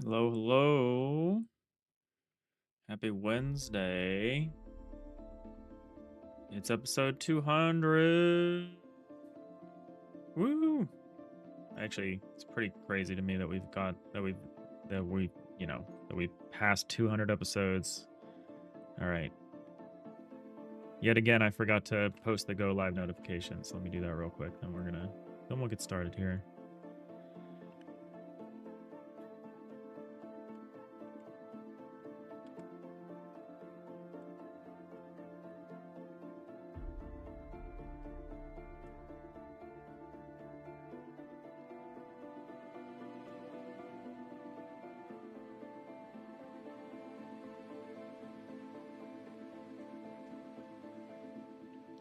Hello, hello. Happy Wednesday. It's episode 200. Woo! Actually, it's pretty crazy to me that we've passed 200 episodes. All right. Yet again, I forgot to post the go live notification, so let me do that real quick. Then we'll get started here.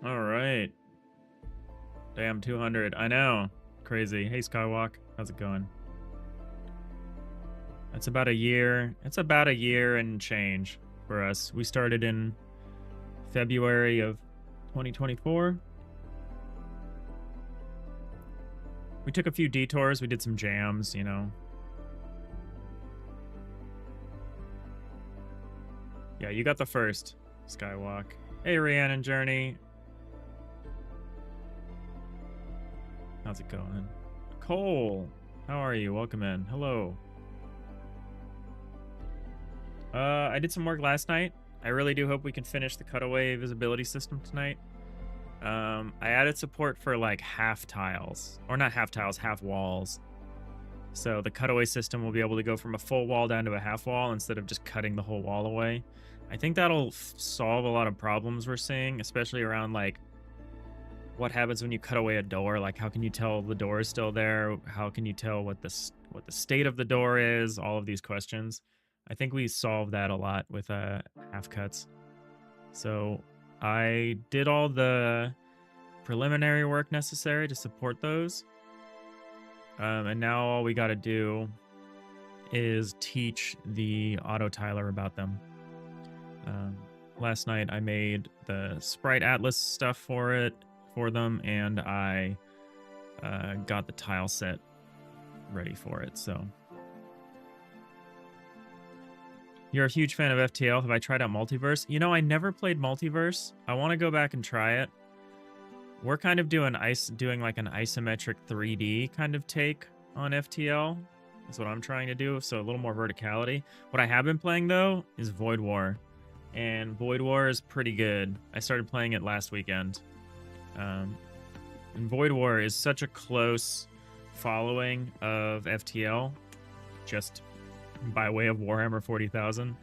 All right. Damn, 200. I know. Crazy. Hey, Skywalk. How's it going? It's about a year. It's about a year and change for us. We started in February of 2024. We took a few detours. We did some jams, you know. Yeah, you got the first, Skywalk. Hey, Rhiannon Journey. How's it going? Cole, how are you? Welcome in. Hello. I did some work last night. I really do hope we can finish the cutaway visibility system tonight. I added support for like half tiles, or not half tiles, half walls. So the cutaway system will be able to go from a full wall down to a half wall instead of just cutting the whole wall away. I think that'll solve a lot of problems we're seeing, especially around like what happens when you cut away a door. Like, how can you tell the door is still there? How can you tell what the state of the door is? All of these questions. I think we solved that a lot with half cuts. So I did all the preliminary work necessary to support those. And now all we got to do is teach the auto tiler about them. Last night I made the sprite atlas stuff for them, and I got the tile set ready for it. So you're a huge fan of FTL. Have I tried out Multiverse? You know, I never played Multiverse. I want to go back and try it. We're kind of doing like an isometric 3D kind of take on FTL. That's what I'm trying to do. So a little more verticality. What I have been playing though is Void War, and Void War is pretty good. I started playing it last weekend. And Void War is such a close following of FTL, just by way of Warhammer 40,000.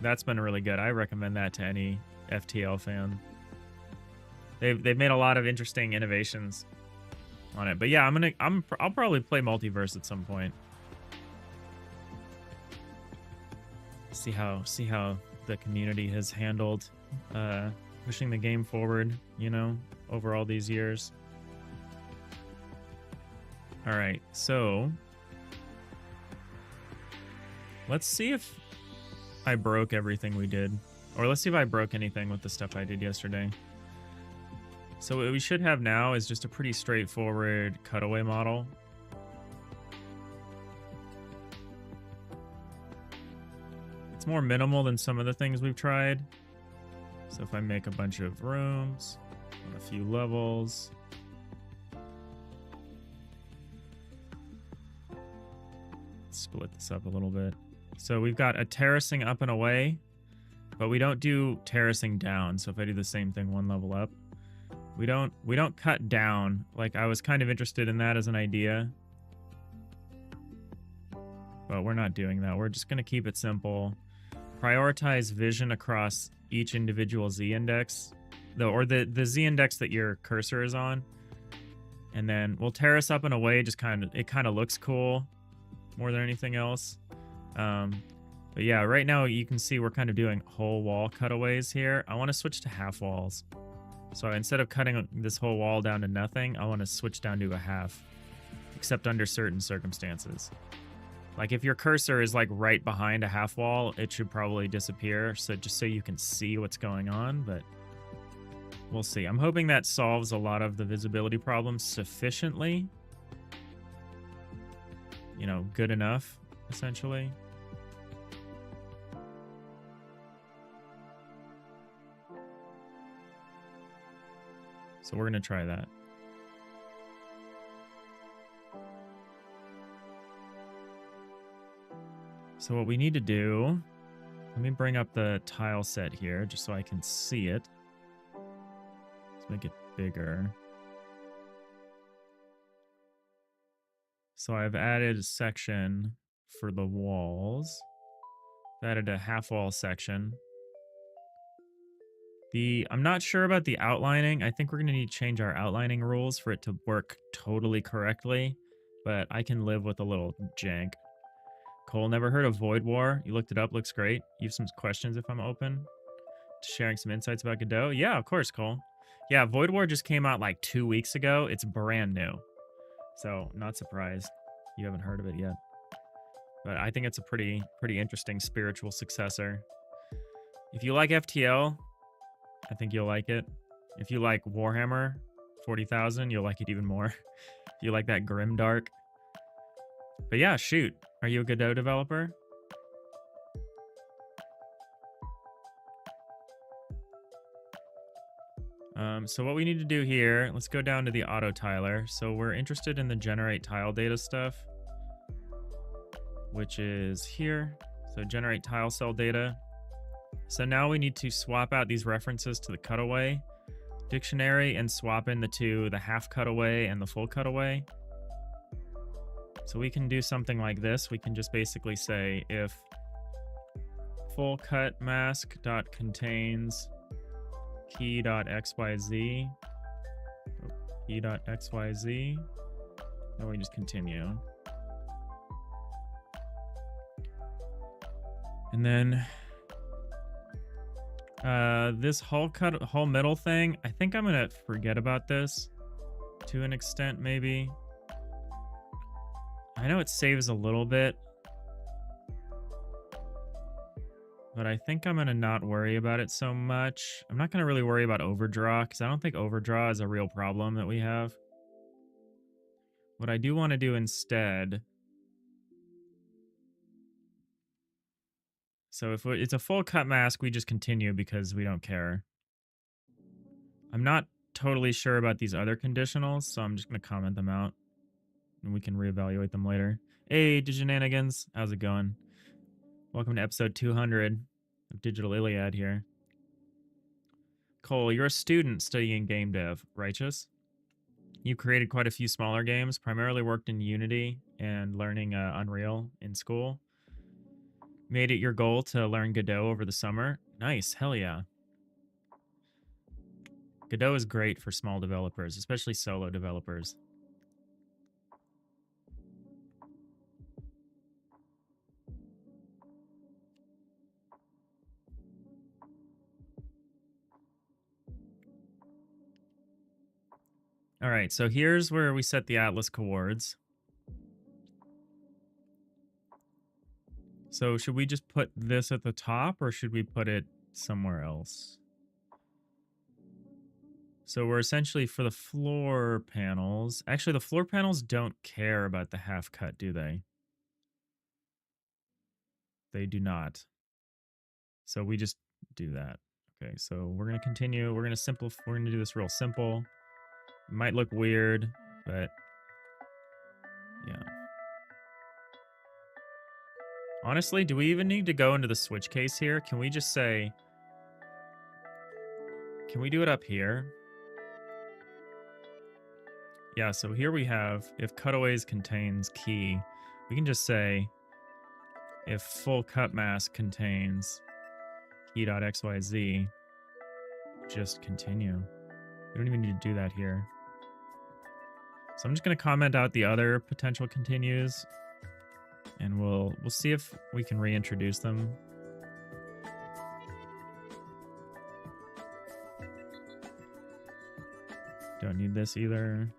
That's been really good. I recommend that to any FTL fan. They've made a lot of interesting innovations on it. But yeah, I'll probably play Multiverse at some point. See how the community has handled pushing the game forward, you know, over all these years. All right, so let's see if I broke everything we did, or let's see if I broke anything with the stuff I did yesterday. So what we should have now is just a pretty straightforward cutaway model. It's more minimal than some of the things we've tried. So if I make a bunch of rooms on a few levels, split this up a little bit. So we've got a terracing up and away, but we don't do terracing down. So if I do the same thing one level up, we don't cut down. Like, I was kind of interested in that as an idea, but we're not doing that. We're just going to keep it simple. Prioritize vision across each individual Z index, or the Z index that your cursor is on. And then we'll terrace up and away. Just it kind of looks cool more than anything else. But yeah, right now you can see we're kind of doing whole wall cutaways here. I want to switch to half walls. So instead of cutting this whole wall down to nothing, I want to switch down to a half, except under certain circumstances. Like if your cursor is like right behind a half wall, it should probably disappear. So just so you can see what's going on, but we'll see. I'm hoping that solves a lot of the visibility problems sufficiently. You know, good enough, essentially. So we're going to try that. So what we need to do, let me bring up the tile set here just so I can see it. Let's make it bigger. So I've added a section for the walls. I've added a half wall section. I'm not sure about the outlining. I think we're going to need to change our outlining rules for it to work totally correctly, but I can live with a little jank. Cole, never heard of Void War? You looked it up, looks great. You have some questions if I'm open to sharing some insights about Godot? Yeah, of course, Cole. Yeah, Void War just came out like 2 weeks ago. It's brand new. So, not surprised you haven't heard of it yet. But I think it's a pretty interesting spiritual successor. If you like FTL, I think you'll like it. If you like Warhammer 40,000, you'll like it even more. If you like that grimdark. But yeah, shoot. Are you a Godot developer? So what we need to do here, let's go down to the auto tiler. So we're interested in the generate tile data stuff, which is here. So generate tile cell data. So now we need to swap out these references to the cutaway dictionary and swap in the half cutaway and the full cutaway. So we can do something like this. We can just basically say if full cut mask dot contains key.xyz, key.xyz, then we just continue. And then this whole middle thing, I think I'm gonna forget about this to an extent, maybe. I know it saves a little bit, but I think I'm gonna not worry about it so much. I'm not gonna really worry about overdraw because I don't think overdraw is a real problem that we have. What I do want to do instead, so if it's a full cut mask, we just continue because we don't care. I'm not totally sure about these other conditionals, so I'm just going to comment them out. And we can reevaluate them later. Hey, Diginanigans. How's it going? Welcome to episode 200 of Digital Iliad here. Cole, you're a student studying game dev, righteous? You created quite a few smaller games, primarily worked in Unity and learning Unreal in school. Made it your goal to learn Godot over the summer. Nice, hell yeah. Godot is great for small developers, especially solo developers. All right, so here's where we set the Atlas coords. So should we just put this at the top or should we put it somewhere else? So we're essentially for the floor panels. Actually, the floor panels don't care about the half cut, do they? They do not. So we just do that. Okay, so we're going to continue. We're going to do this real simple. It might look weird, but yeah. Honestly, do we even need to go into the switch case here? Can we just say, can we do it up here? Yeah, so here we have, if cutaways contains key, we can just say, if full cut mask contains key.xyz, just continue. We don't even need to do that here. So I'm just going to comment out the other potential continues, and we'll see if we can reintroduce them. Don't need this either.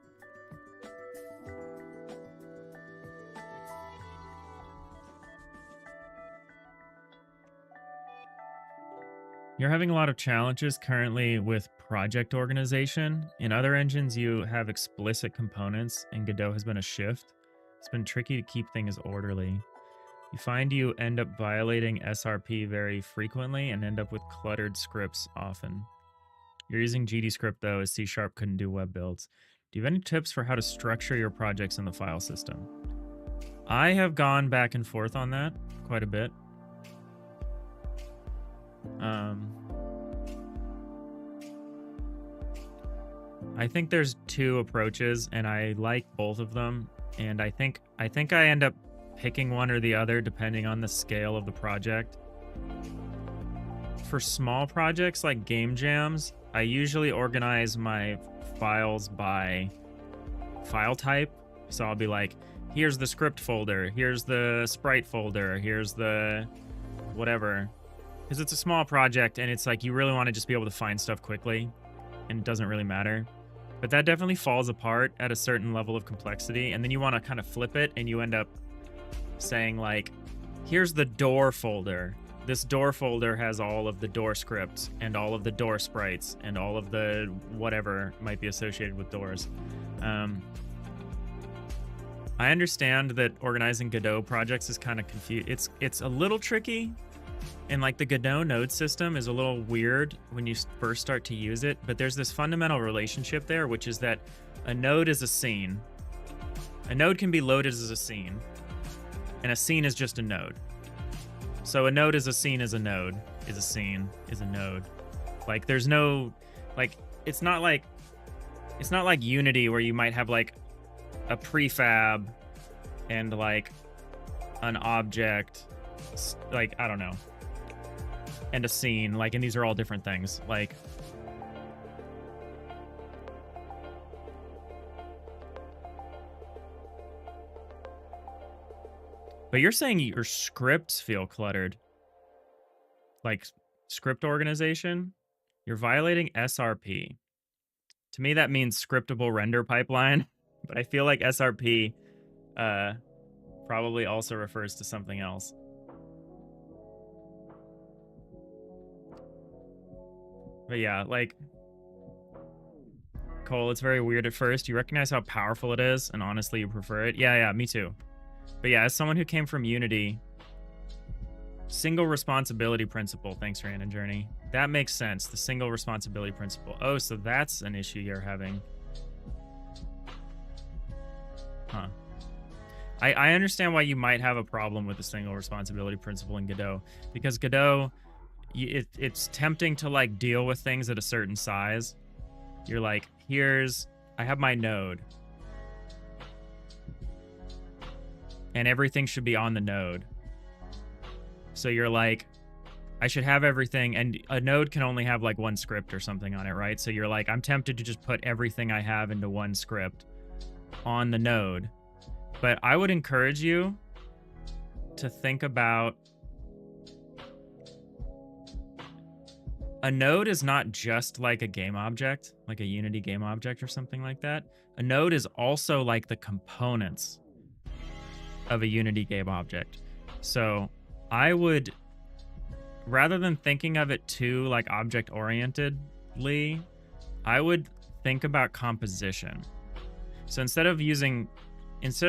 You're having a lot of challenges currently with project organization. In other engines, you have explicit components, and Godot has been a shift. It's been tricky to keep things orderly. You find you end up violating SRP very frequently and end up with cluttered scripts often. You're using GDScript though, as C# couldn't do web builds. Do you have any tips for how to structure your projects in the file system? I have gone back and forth on that quite a bit. I think there's two approaches, and I like both of them. And I think I end up picking one or the other depending on the scale of the project. For small projects like game jams, I usually organize my files by file type. So I'll be like, here's the script folder, here's the sprite folder, here's the whatever. Because it's a small project and it's like you really want to just be able to find stuff quickly and it doesn't really matter. But that definitely falls apart at a certain level of complexity, and then you want to kind of flip it and you end up saying like, here's the door folder. This door folder has all of the door scripts and all of the door sprites and all of the whatever might be associated with doors. I understand that organizing Godot projects is kind of confused. It's a little tricky, And like the Godot node system is a little weird when you first start to use it, but there's this fundamental relationship there, which is that a node is a scene. A node can be loaded as a scene, and a scene is just a node. So a node is a scene is a node, is a scene, is a node. Like there's no, like, it's not like Unity where you might have like a prefab and like an object, like, I don't know, and a scene, like, and these are all different things. Like, but you're saying your scripts feel cluttered, like script organization. You're violating SRP. To me, that means scriptable render pipeline, but I feel like SRP probably also refers to something else. But yeah, like, Cole, it's very weird at first. You recognize how powerful it is, and honestly, you prefer it. Yeah, me too. But yeah, as someone who came from Unity, single responsibility principle. Thanks, Random Journey. That makes sense. The single responsibility principle. Oh, so that's an issue you're having. Huh. I understand why you might have a problem with the single responsibility principle in Godot, because Godot, it's tempting to like deal with things at a certain size. You're like, I have my node, and everything should be on the node. So you're like, I should have everything, and a node can only have like one script or something on it, right? So you're like, I'm tempted to just put everything I have into one script on the node. But I would encourage you to think about, a node is not just like a game object, like a Unity game object or something like that. A node is also like the components of a Unity game object. So I would, rather than thinking of it too like object orientedly, I would think about composition. So instead of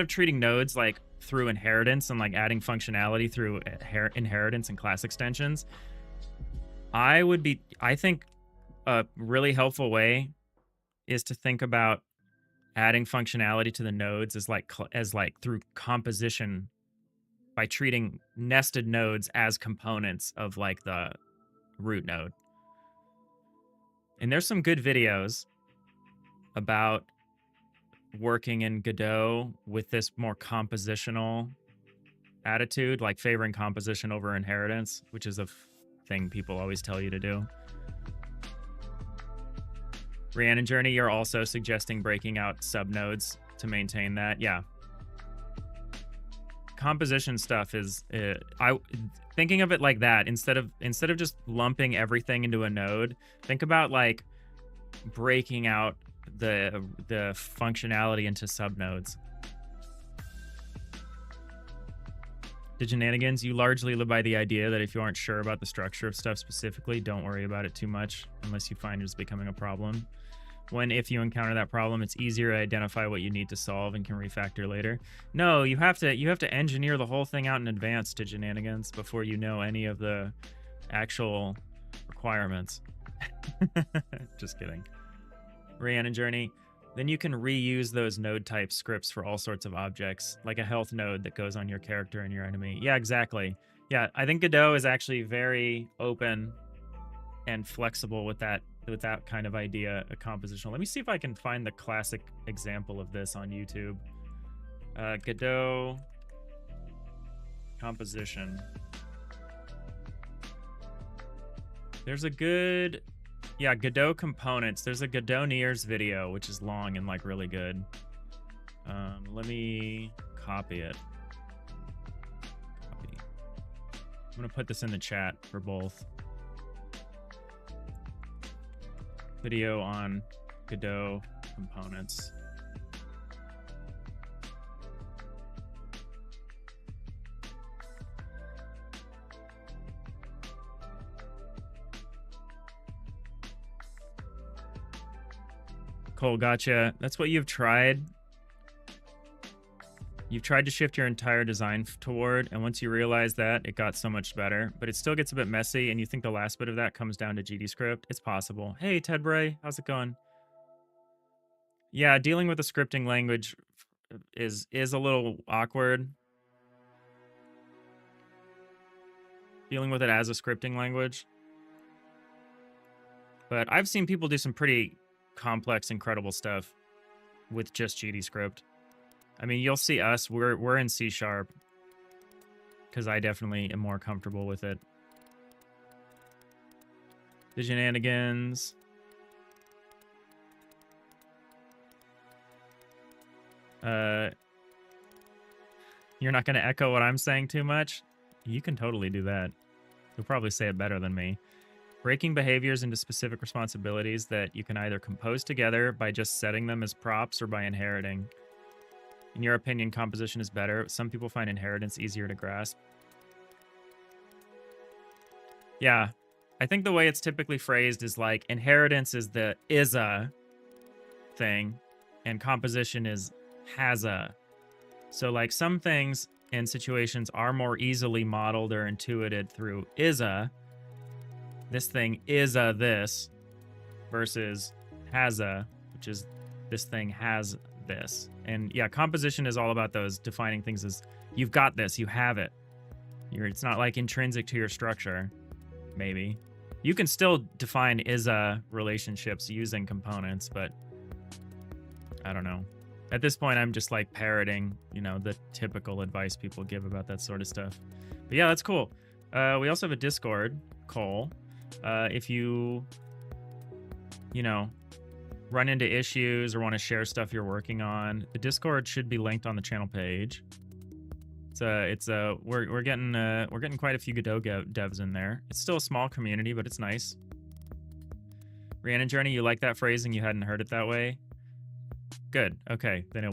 treating nodes like through inheritance and like adding functionality through inheritance and class extensions, I think a really helpful way is to think about adding functionality to the nodes as like through composition, by treating nested nodes as components of like the root node. And there's some good videos about working in Godot with this more compositional attitude, like favoring composition over inheritance, which is a thing people always tell you to do. Rhiannon Journey, you're also suggesting breaking out subnodes to maintain that. Yeah. Composition stuff is thinking of it like that, instead of just lumping everything into a node, think about like breaking out the functionality into subnodes. Diginanigans, you largely live by the idea that if you aren't sure about the structure of stuff specifically, don't worry about it too much unless you find it's becoming a problem. If you encounter that problem, it's easier to identify what you need to solve and can refactor later. No, you have to engineer the whole thing out in advance, Diginanigans, before you know any of the actual requirements. Just kidding. Rhiannon Journey, then you can reuse those node type scripts for all sorts of objects, like a health node that goes on your character and your enemy. Yeah, exactly. Yeah, I think Godot is actually very open and flexible with that kind of idea, a compositional. Let me see if I can find the classic example of this on YouTube. Godot composition. There's a good, yeah, Godot components. There's a Godot Nears video, which is long and like really good. Let me copy it. Copy. I'm gonna put this in the chat for both. Video on Godot components. Cole, gotcha. That's what you've tried. You've tried to shift your entire design toward, and once you realize that, it got so much better. But it still gets a bit messy, and you think the last bit of that comes down to GDScript. It's possible. Hey, Ted Bray, how's it going? Yeah, dealing with a scripting language is a little awkward. Dealing with it as a scripting language. But I've seen people do some pretty complex, incredible stuff with just GDScript. I mean, you'll see us, we're in C#, because I definitely am more comfortable with it. The shenanigans. You're not going to echo what I'm saying too much? You can totally do that. You'll probably say it better than me. Breaking behaviors into specific responsibilities that you can either compose together by just setting them as props or by inheriting. In your opinion, composition is better. Some people find inheritance easier to grasp. Yeah, I think the way it's typically phrased is like inheritance is the is-a thing, and composition is has-a. So like some things and situations are more easily modeled or intuited through is-a. This thing is a this versus has-a, which is this thing has this. And yeah, composition is all about those defining things as you've got this, you have it. It's not like intrinsic to your structure, maybe. You can still define is-a relationships using components, but I don't know. At this point, I'm just like parroting, you know, the typical advice people give about that sort of stuff. But yeah, that's cool. We also have a Discord, Cole. If you know, run into issues or want to share stuff you're working on, the Discord should be linked on the channel page. We're getting quite a few Godot devs in there. It's still a small community, but it's nice. Rhiannon Journey, you like that phrasing? You hadn't heard it that way? Good. Okay. Then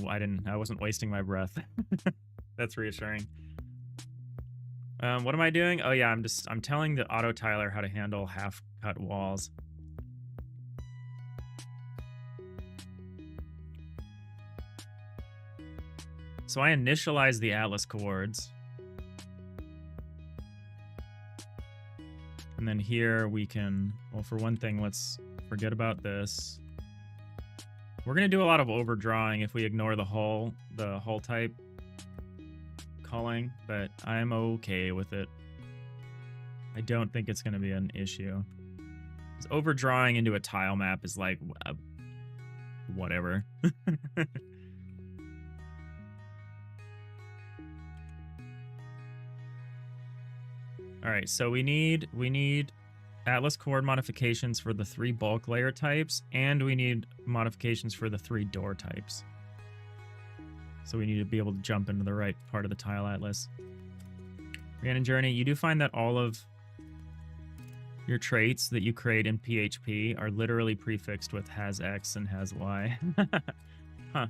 I wasn't wasting my breath. That's reassuring. What am I doing? Oh yeah, I'm telling the auto tiler how to handle half cut walls. So I initialize the Atlas chords. And then here we can, well, for one thing, let's forget about this. We're going to do a lot of overdrawing if we ignore the hull type culling, but I'm okay with it. I don't think it's going to be an issue. Overdrawing into a tile map is like, whatever. All right, so we need Atlas chord modifications for the 3 bulk layer types, and we need modifications for the 3 door types. So we need to be able to jump into the right part of the tile atlas. Rhiannon Journey, you do find that all of your traits that you create in PHP are literally prefixed with has X and has Y. Huh.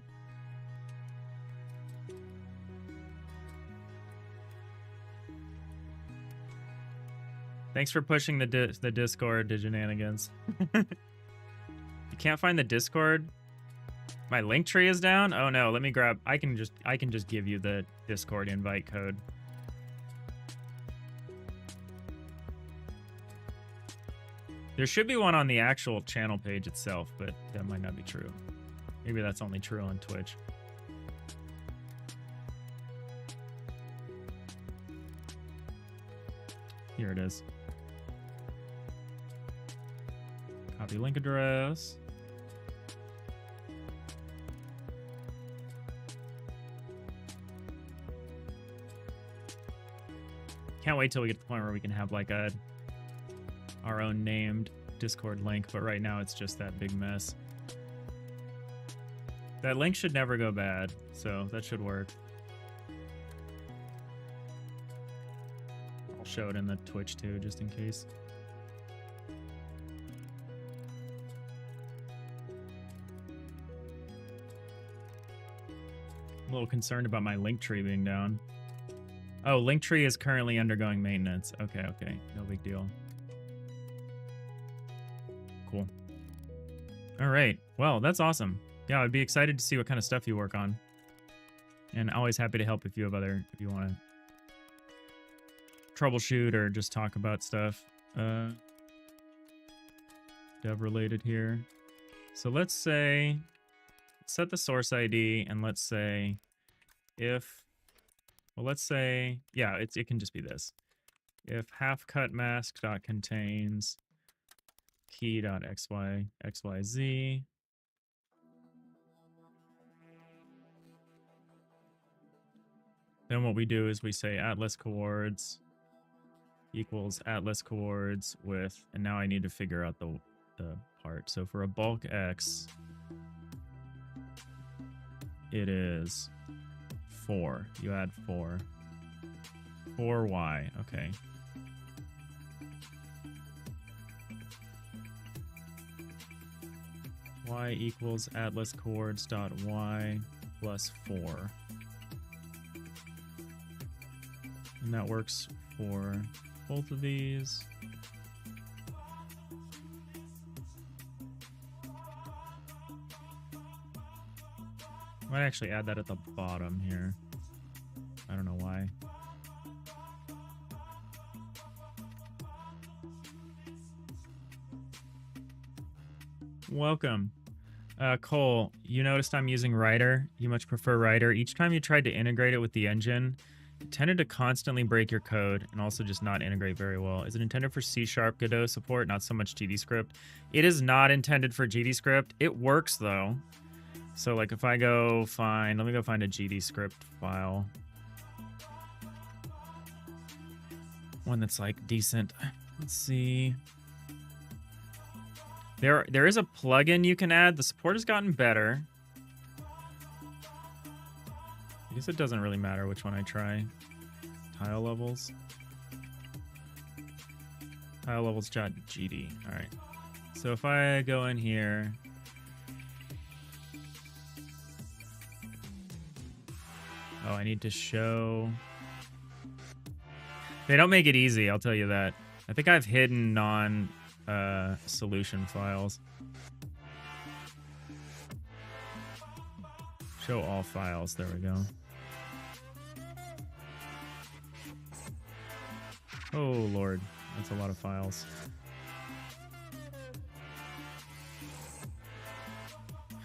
Thanks for pushing the Discord, Diginanigans. You can't find the Discord? My link tree is down? Oh no, let me grab, I can just give you the Discord invite code. There should be one on the actual channel page itself, but that might not be true. Maybe that's only true on Twitch. Here it is. Copy link address. Can't wait till we get to the point where we can have like our own named Discord link, but right now it's just that big mess. That link should never go bad, so that should work. I'll show it in the Twitch too, just in case. I'm a little concerned about my link tree being down. Oh, Linktree is currently undergoing maintenance. Okay, okay. No big deal. Cool. All right. Well, that's awesome. Yeah, I'd be excited to see what kind of stuff you work on. And always happy to help if you want to troubleshoot or just talk about stuff dev related here. So let's say, set the source ID, and let's say if, well, let's say, yeah, it can just be this. If half-cut-mask.contains key.xyz, then what we do is we say atlas coords equals atlas coords with, and now I need to figure out the part. So for a bulk X, it is 4. You add 4. 4Y, okay. Y equals atlas coords dot Y plus 4. And that works for both of these. I might actually add that at the bottom here. I don't know why. Welcome. Cole, you noticed I'm using Writer. You much prefer Writer. Each time you tried to integrate it with the engine, it tended to constantly break your code and also just not integrate very well. Is it intended for C# Godot support, not so much GDScript? It is not intended for GDScript. It works though. So like if I go find, let me go find a GDScript file. One that's like decent. Let's see. There is a plugin you can add. The support has gotten better. I guess it doesn't really matter which one I try. Tile levels. Tile levels.gd. All right. So if I go in here. Oh, I need to show. They don't make it easy, I'll tell you that. I think I've hidden solution files. Show all files. There we go. Oh Lord, that's a lot of files.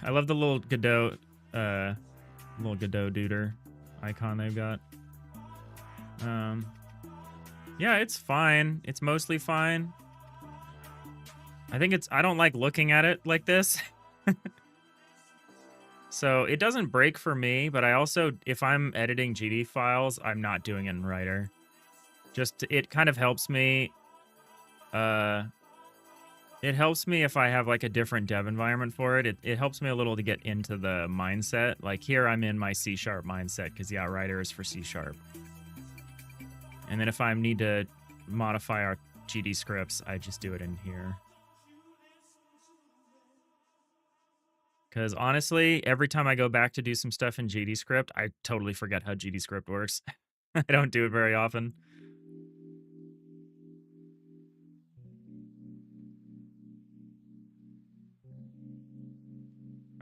I love the little Godot duder icon they've got. Yeah, it's fine. It's mostly fine. I don't like looking at it like this. So it doesn't break for me, but I also, if I'm editing GD files, I'm not doing it in Writer. It kind of helps me. It helps me if I have like a different dev environment for it. It helps me a little to get into the mindset. Like here I'm in my C# mindset because yeah, Writer is for C#. And then if I need to modify our GD scripts, I just do it in here. Because honestly, every time I go back to do some stuff in GDScript, I totally forget how GDScript works. I don't do it very often.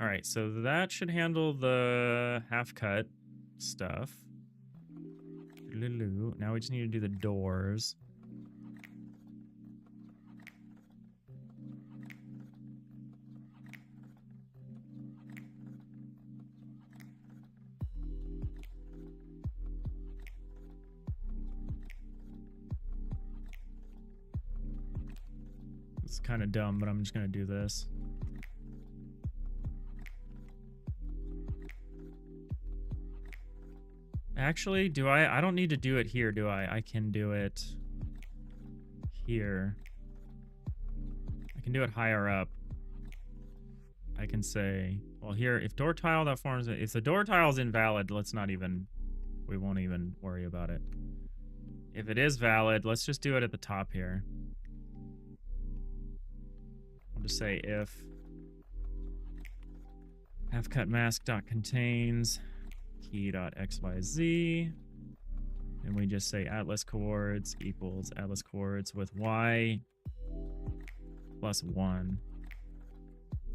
All right, so that should handle the half-cut stuff. Now we just need to do the doors. It's kind of dumb, but I'm just gonna do this. Actually, do I don't need to do it here, do I? I can do it here. I can do it higher up. I can say, well, here, if door tile that forms, if the door tile is invalid, we won't even worry about it. If it is valid, let's just do it at the top here. I'll just say if half-cut-mask.contains key.xyz, and we just say atlas coords equals atlas coords with y plus 1.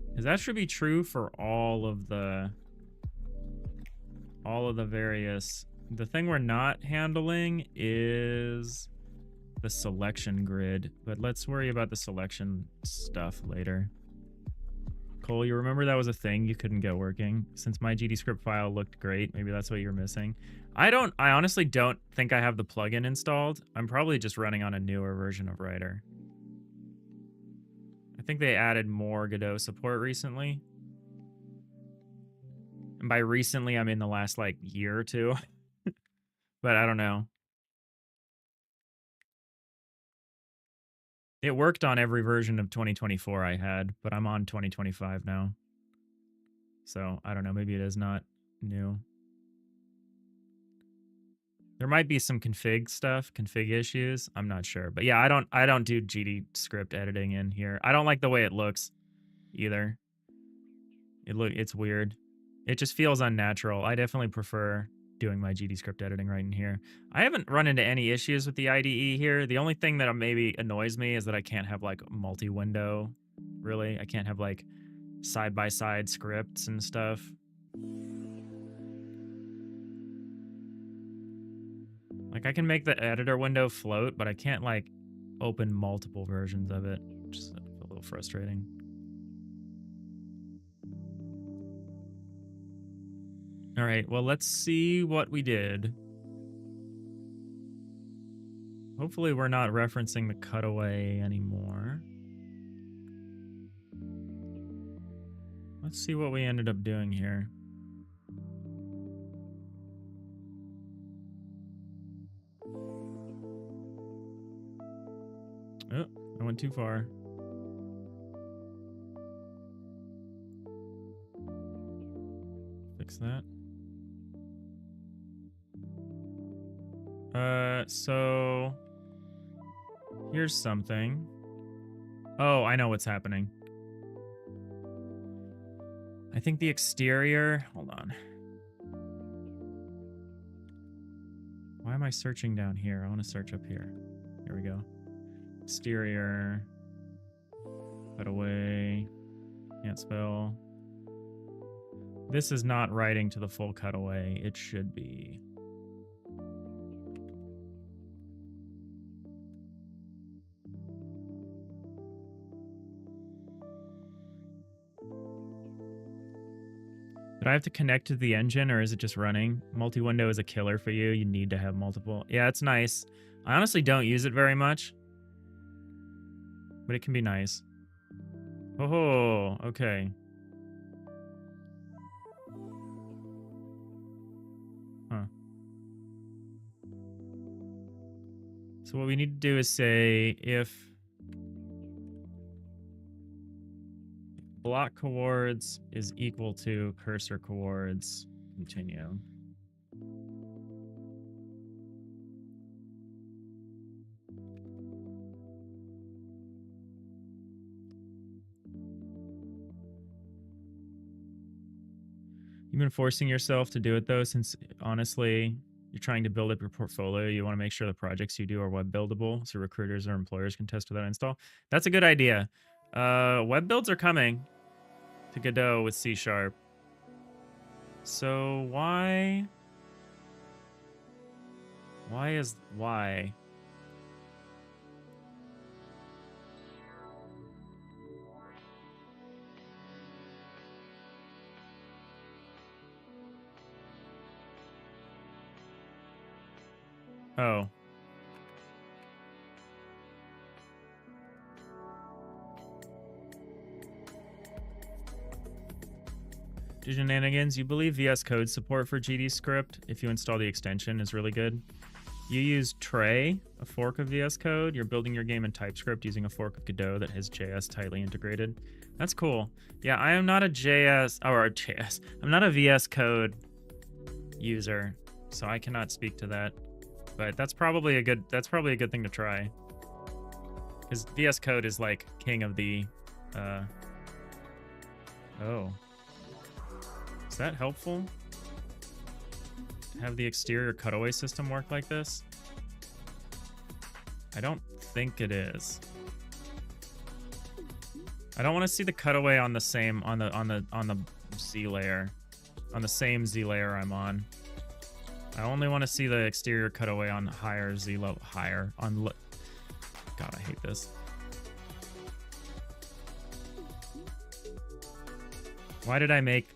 Because that should be true for all of the all of the various... The thing we're not handling is the selection grid, but let's worry about the selection stuff later. Cole, you remember that was a thing you couldn't get working? Since my GDScript file looked great, maybe that's what you're missing. I honestly don't think I have the plugin installed. I'm probably just running on a newer version of Writer. I think they added more Godot support recently. And by recently, I mean the last, like, year or two. But I don't know. It worked on every version of 2024 I had, but I'm on 2025 now. So, I don't know. Maybe it is not new. There might be some config issues. I'm not sure. But yeah, I don't do GDScript editing in here. I don't like the way it looks either. It's weird. It just feels unnatural. I definitely prefer doing my GDScript editing right in here. I haven't run into any issues with the IDE here. The only thing that maybe annoys me is that I can't have like multi-window, really. I can't have like side-by-side scripts and stuff. Like I can make the editor window float, but I can't like open multiple versions of it, which is a little frustrating. All right, well, let's see what we did. Hopefully we're not referencing the cutaway anymore. Let's see what we ended up doing here. Oh, I went too far. Fix that. So here's something. Oh, I know what's happening. I think the exterior, hold on. Why am I searching down here? I want to search up here. Here we go. Exterior. Cutaway. Can't spell. This is not writing to the full cutaway. It should be. Did I have to connect to the engine or is it just running? Multi-window is a killer for you. You need to have multiple. Yeah, it's nice. I honestly don't use it very much, but it can be nice. Oh, okay. Huh. So what we need to do is say if block coords is equal to cursor coords, continue. You've been forcing yourself to do it though, since honestly, you're trying to build up your portfolio. You want to make sure the projects you do are web buildable so recruiters or employers can test without install. That's a good idea. Web builds are coming to Godot with C#. So why? Why? Oh. Shenanigans, you believe VS Code support for GDScript, if you install the extension, is really good. You use Tray, a fork of VS Code. You're building your game in TypeScript using a fork of Godot that has JS tightly integrated. That's cool. Yeah, I am not a I'm not a VS Code user, so I cannot speak to that. But that's probably a good thing to try. Because VS Code is like king of the oh. Is that helpful? To have the exterior cutaway system work like this? I don't think it is. I don't want to see the cutaway on the same on the Z layer. on the same Z layer I'm on. I only want to see the exterior cutaway on higher Z level, higher on. God, I hate this. Why did I make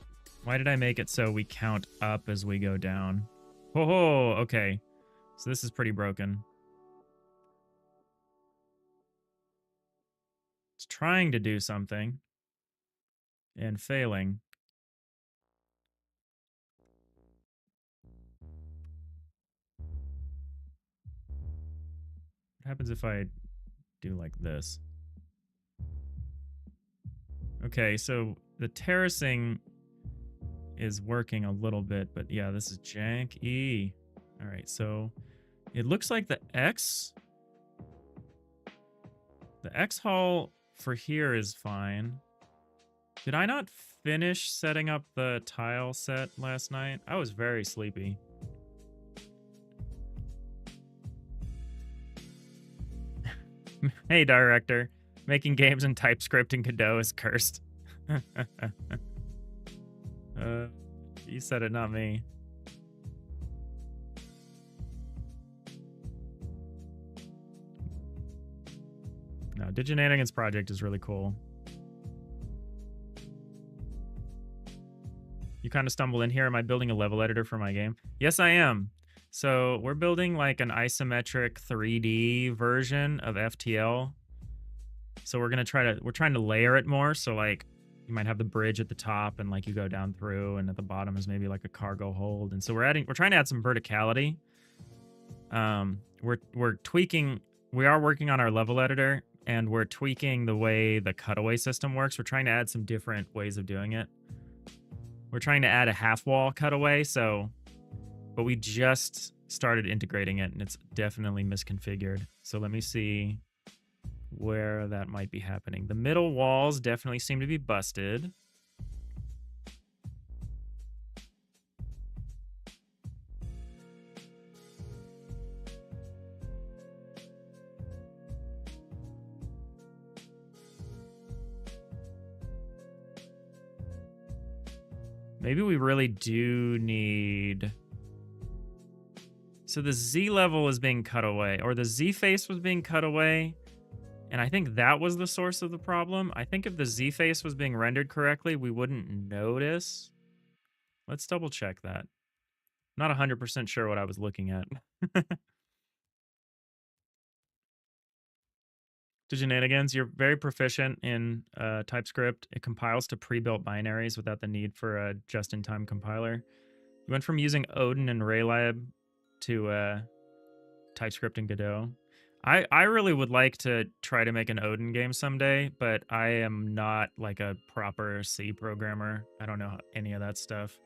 it so we count up as we go down? Oh, okay. So this is pretty broken. It's trying to do something and failing. What happens if I do like this? Okay, so the terracing is working a little bit, but yeah, this is janky. All right, so it looks like the X hull for here is fine. Did I not finish setting up the tile set last night? I was very sleepy. Hey, director. Making games in TypeScript and Godot is cursed. You said it, not me. No, DIGITAL project is really cool. You kind of stumbled in here. Am I building a level editor for my game? Yes, I am. So we're building like an isometric 3D version of FTL. So we're trying to layer it more. So like you might have the bridge at the top and like you go down through, and at the bottom is maybe like a cargo hold. And so we're trying to add some verticality. We're tweaking. We are working on our level editor, and we're tweaking the way the cutaway system works. We're trying to add some different ways of doing it. We're trying to add a half wall cutaway, but we just started integrating it and it's definitely misconfigured. So let me see where that might be happening. The middle walls definitely seem to be busted. Maybe we really do need... So the Z level is being cut away, or the Z face was being cut away, and I think that was the source of the problem. I think if the Z face was being rendered correctly, we wouldn't notice. Let's double check that. Not 100% sure what I was looking at. DIGITAL, you're very proficient in TypeScript. It compiles to pre-built binaries without the need for a just-in-time compiler. You went from using Odin and Raylab to TypeScript and Godot. I really would like to try to make an Odin game someday, but I am not like a proper C programmer. I don't know any of that stuff.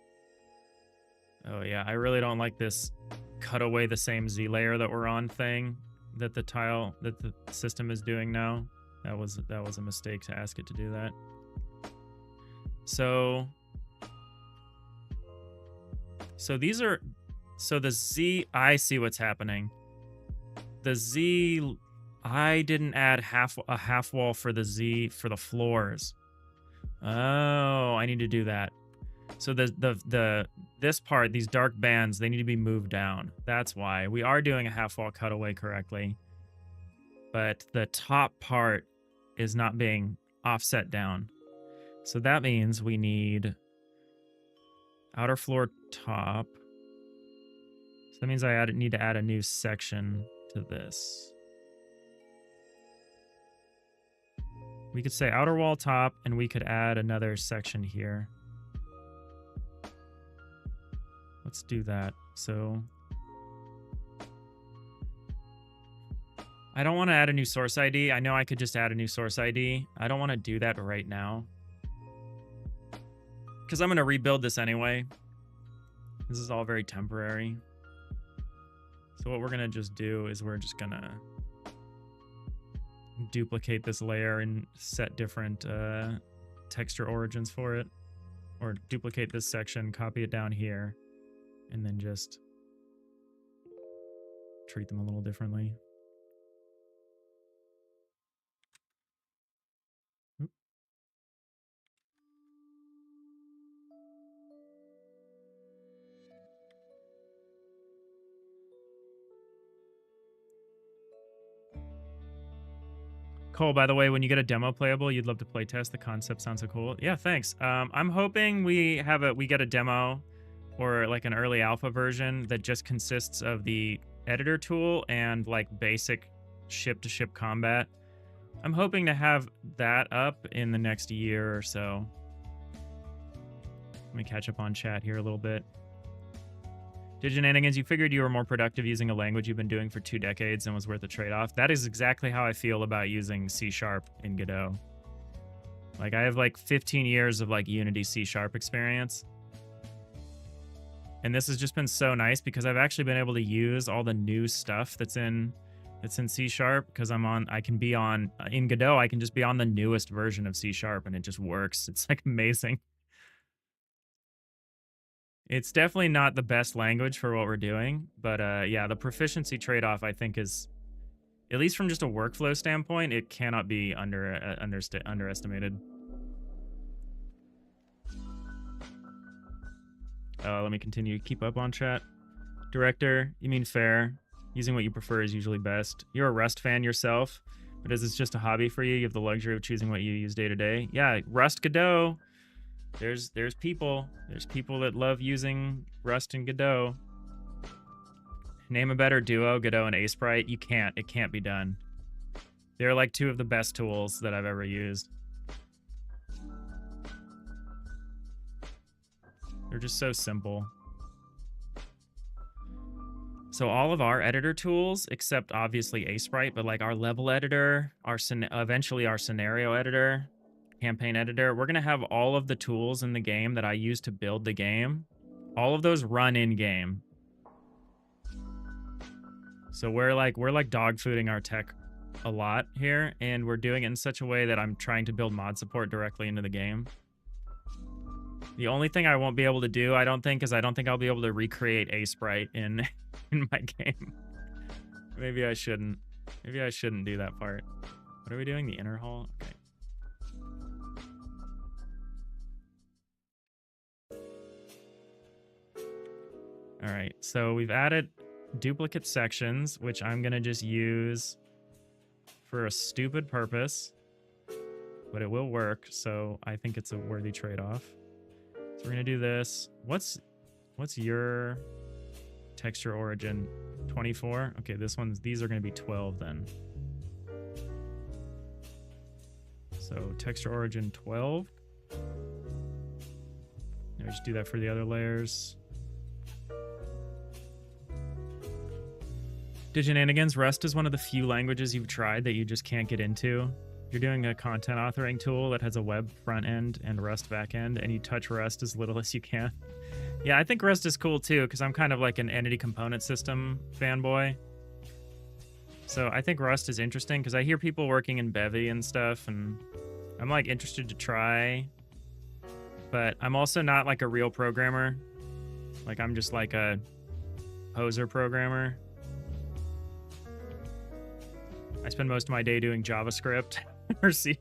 Oh yeah, I really don't like this cut away the same Z layer that we're on thing that the system is doing now. That was a mistake to ask it to do that. So the Z, I see what's happening. The Z, I didn't add a half wall for the Z for the floors. Oh, I need to do that. So this part, these dark bands, they need to be moved down. That's why. We are doing a half wall cutaway correctly, but the top part is not being offset down. So that means we need outer floor top. So that means I need to add a new section to this. We could say outer wall top, and we could add another section here. Let's do that. So I don't want to add a new source ID. I know I could just add a new source ID. I don't want to do that right now, because I'm going to rebuild this anyway. This is all very temporary. So what we're going to just do is we're just going to duplicate this layer and set different texture origins for it. Or duplicate this section, copy it down here, and then just treat them a little differently. Oop. Cole, by the way, when you get a demo playable, you'd love to play test. The concept sounds so cool. Yeah, thanks. I'm hoping we get a demo or like an early alpha version that just consists of the editor tool and like basic ship-to-ship combat. I'm hoping to have that up in the next year or so. Let me catch up on chat here a little bit. Diginanigans, you figured you were more productive using a language you've been doing for 2 decades and was worth a trade-off. That is exactly how I feel about using C# in Godot. Like, I have like 15 years of like Unity C# experience. And this has just been so nice because I've actually been able to use all the new stuff that's in C# because I can be on, in Godot, I can just be on the newest version of C# and it just works. It's like amazing. It's definitely not the best language for what we're doing, but yeah, the proficiency trade-off I think is, at least from just a workflow standpoint, it cannot be underestimated. Let me continue. Keep up on chat. Director, you mean fair. Using what you prefer is usually best. You're a Rust fan yourself, but as it's just a hobby for you, you have the luxury of choosing what you use day to day. Yeah, Rust Godot. There's people that love using Rust and Godot. Name a better duo, Godot and Asprite. You can't. It can't be done. They're like 2 of the best tools that I've ever used. They're just so simple. So all of our editor tools, except obviously Asprite, but like our level editor, eventually our scenario editor, campaign editor, we're going to have all of the tools in the game that I use to build the game. All of those run in game. So we're like dog fooding our tech a lot here, and we're doing it in such a way that I'm trying to build mod support directly into the game. The only thing I won't be able to do, I don't think I'll be able to recreate Asprite in my game. Maybe I shouldn't. Maybe I shouldn't do that part. What are we doing? The inner hall? Okay. All right, so we've added duplicate sections, which I'm going to just use for a stupid purpose, but it will work, so I think it's a worthy trade-off. So we're going to do this. What's your texture origin? 24? Okay, these are going to be 12 then. So texture origin 12. Now just do that for the other layers. Diginanigans, Rust is one of the few languages you've tried that you just can't get into. You're doing a content authoring tool that has a web front end and Rust back end, and you touch Rust as little as you can. Yeah, I think Rust is cool too, because I'm kind of like an entity component system fanboy. So I think Rust is interesting, because I hear people working in Bevy and stuff, and I'm like interested to try. But I'm also not like a real programmer. Like I'm just like a poser programmer. I spend most of my day doing JavaScript or C#.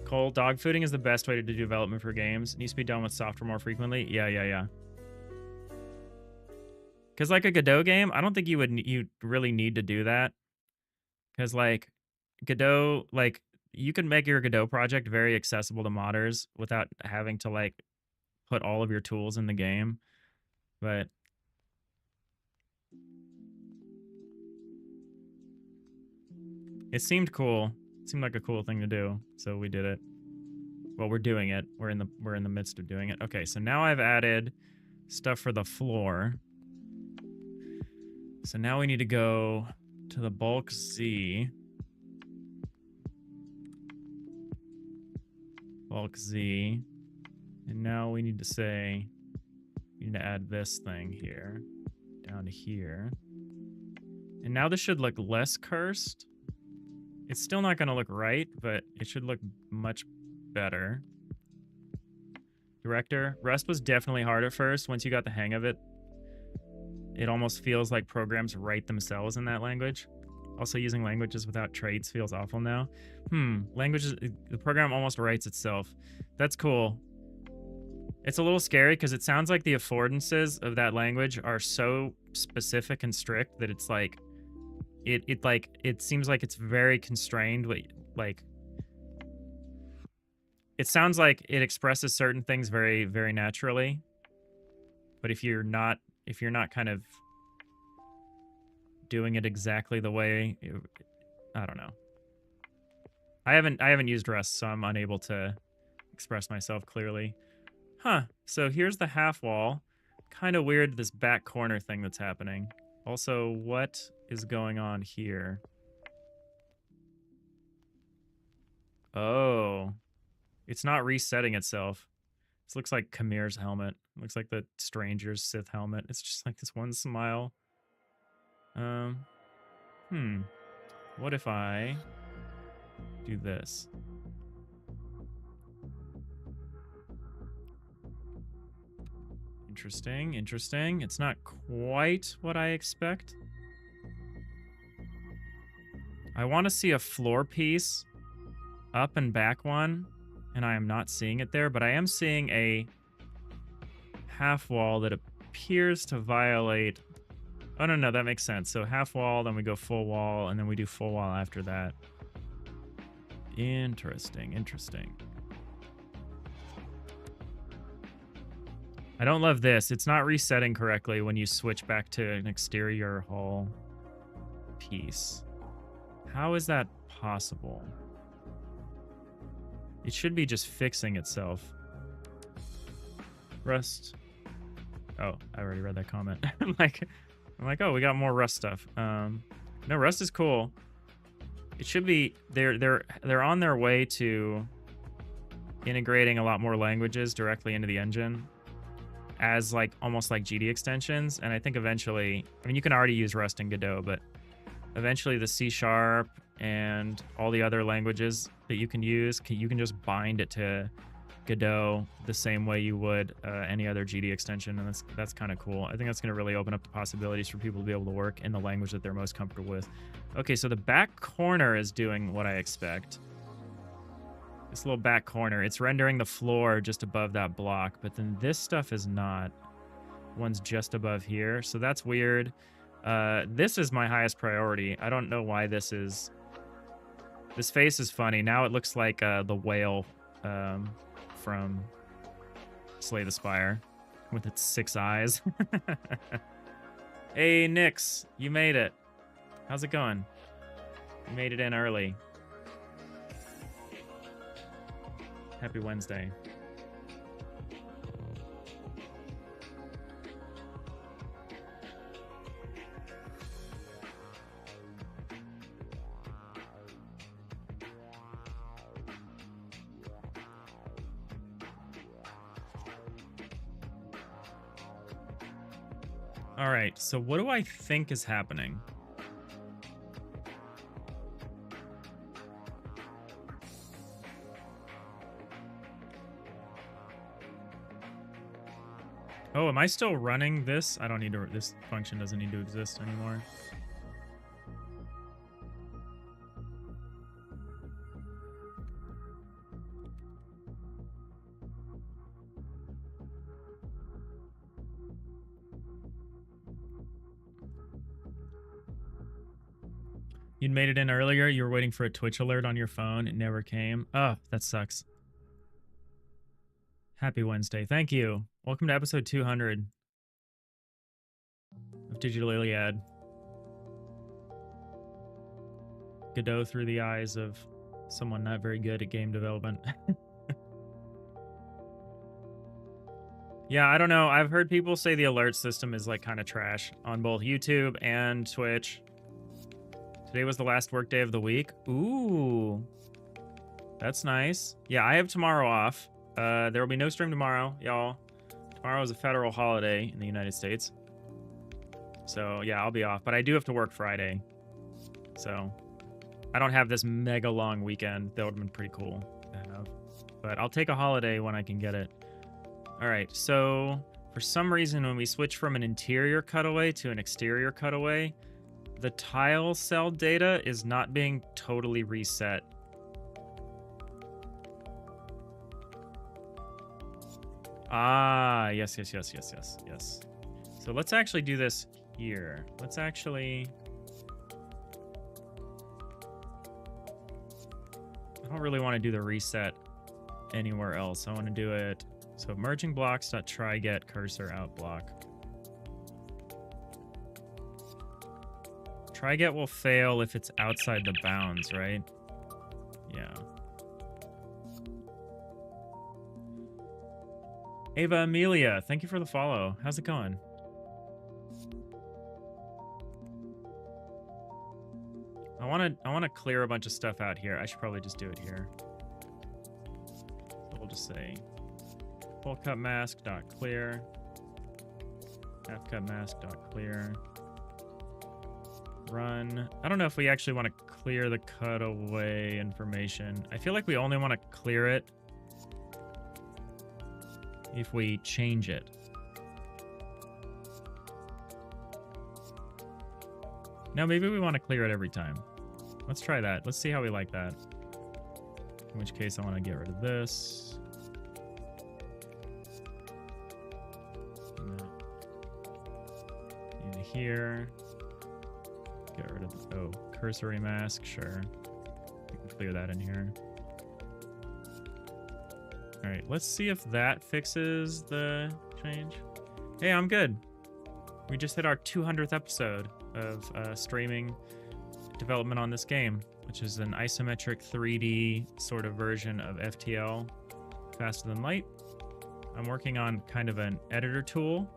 Cole, dog fooding is the best way to do development for games. It needs to be done with software more frequently. Yeah. Because like a Godot game, I don't think you really need to do that. Because like Godot, like you can make your Godot project very accessible to modders without having to like put all of your tools in the game. But it seemed cool. It seemed like a cool thing to do, so we did it. Well, we're doing it. We're in the midst of doing it. Okay, so now I've added stuff for the floor. So now we need to go to the bulk Z. Bulk Z. And now we need to say, we need to add this thing here, down to here. And now this should look less cursed. It's still not going to look right, but it should look much better. Director, Rust was definitely hard at first. Once you got the hang of it, it almost feels like programs write themselves in that language. Also, using languages without traits feels awful now. Languages, the program almost writes itself. That's cool. It's a little scary because it sounds like the affordances of that language are so specific and strict that it's like it seems like it's very constrained. Like it sounds like it expresses certain things very, very naturally. But if you're not kind of doing it exactly the way, I don't know. I haven't used Rust, so I'm unable to express myself clearly. Huh. So here's the half wall. Kind of weird, this back corner thing that's happening. Also, what is going on here? Oh. It's not resetting itself. This looks like Kamir's helmet. It looks like the Stranger's Sith helmet. It's just like this one smile. What if I do this? Interesting, interesting. It's not quite what I expect. I want to see a floor piece, up and back one, and I am not seeing it there, but I am seeing a half wall that appears to violate... Oh, no, that makes sense. So half wall, then we go full wall, and then we do full wall after that. Interesting, interesting. I don't love this. It's not resetting correctly when you switch back to an exterior hull piece. How is that possible? It should be just fixing itself. Rust. Oh, I already read that comment. I'm like, oh, we got more Rust stuff. No, Rust is cool. It should be they're on their way to integrating a lot more languages directly into the engine as like almost like GD extensions. And I think eventually, I mean, you can already use Rust in Godot, but eventually the C# and all the other languages that you can use, you can just bind it to Godot the same way you would any other GD extension, and that's kind of cool. I think that's going to really open up the possibilities for people to be able to work in the language that they're most comfortable with. Okay, so the back corner is doing what I expect. This little back corner, it's rendering the floor just above that block, but then this stuff is not. One's just above here, so that's weird. This is my highest priority. I don't know why this is... This face is funny. Now it looks like the whale from Slay the Spire with its 6 eyes. Hey, Nix, you made it. How's it going? You made it in early. Happy Wednesday. All right, so what do I think is happening? Oh, am I still running this? I don't need to, this function doesn't need to exist anymore. You'd made it in earlier. You were waiting for a Twitch alert on your phone. It never came. Oh, that sucks. Happy Wednesday. Thank you. Welcome to episode 200 of Digital Iliad. Godot through the eyes of someone not very good at game development. Yeah, I don't know. I've heard people say the alert system is like kind of trash on both YouTube and Twitch. Today was the last work day of the week. Ooh, that's nice. Yeah, I have tomorrow off. There will be no stream tomorrow, y'all. Tomorrow is a federal holiday in the United States. So, yeah, I'll be off. But I do have to work Friday. So, I don't have this mega long weekend. That would have been pretty cool to have. But I'll take a holiday when I can get it. All right, so for some reason, when we switch from an interior cutaway to an exterior cutaway, the tile cell data is not being totally reset. Ah, yes. So let's actually do this here. Let's actually... I don't really want to do the reset anywhere else. I want to do it... So merging blocks.try get cursor out block. Try get will fail if it's outside the bounds, right? Yeah. Ava Amelia, thank you for the follow. How's it going? I want to clear a bunch of stuff out here. I should probably just do it here. So we'll just say full cut mask dot clear, half cut mask dot clear. Run. I don't know if we actually want to clear the cutaway information. I feel like we only want to clear it if we change it. No, maybe we want to clear it every time. Let's try that. Let's see how we like that. In which case I want to get rid of this. In here. Get rid of the, oh, cursory mask, sure. We can clear that in here. All right, let's see if that fixes the change. Hey, I'm good. We just hit our 200th episode of streaming development on this game, which is an isometric 3D sort of version of FTL, faster than light. I'm working on kind of an editor tool.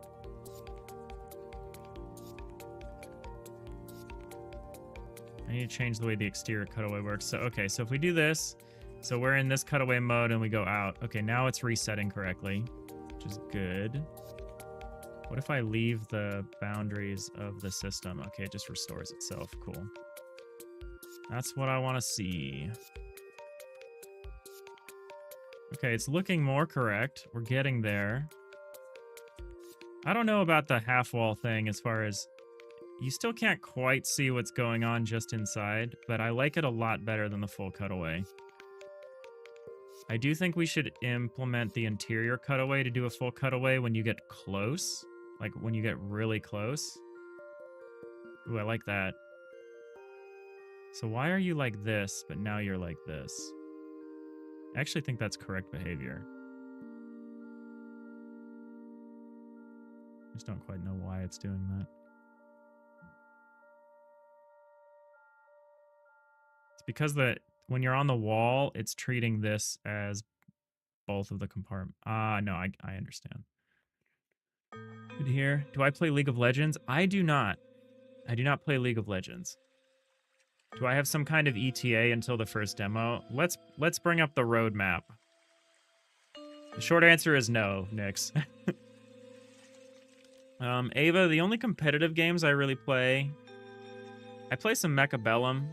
I need to change the way the exterior cutaway works. So, okay, so if we do this, so we're in this cutaway mode and we go out. Okay, now it's resetting correctly, which is good. What if I leave the boundaries of the system? Okay, it just restores itself. Cool. That's what I want to see. Okay, it's looking more correct. We're getting there. I don't know about the half wall thing as far as... You still can't quite see what's going on just inside, but I like it a lot better than the full cutaway. I do think we should implement the interior cutaway to do a full cutaway when you get close. Like, when you get really close. Ooh, I like that. So why are you like this, but now you're like this? I actually think that's correct behavior. I just don't quite know why it's doing that. It's because when you're on the wall, it's treating this as both of the compartments. No, I understand. Good to hear. Do I play League of Legends? I do not. I do not play League of Legends. Do I have some kind of ETA until the first demo? Let's bring up the roadmap. The short answer is no, Nix. Ava, the only competitive games I really play... I play some Mechabellum.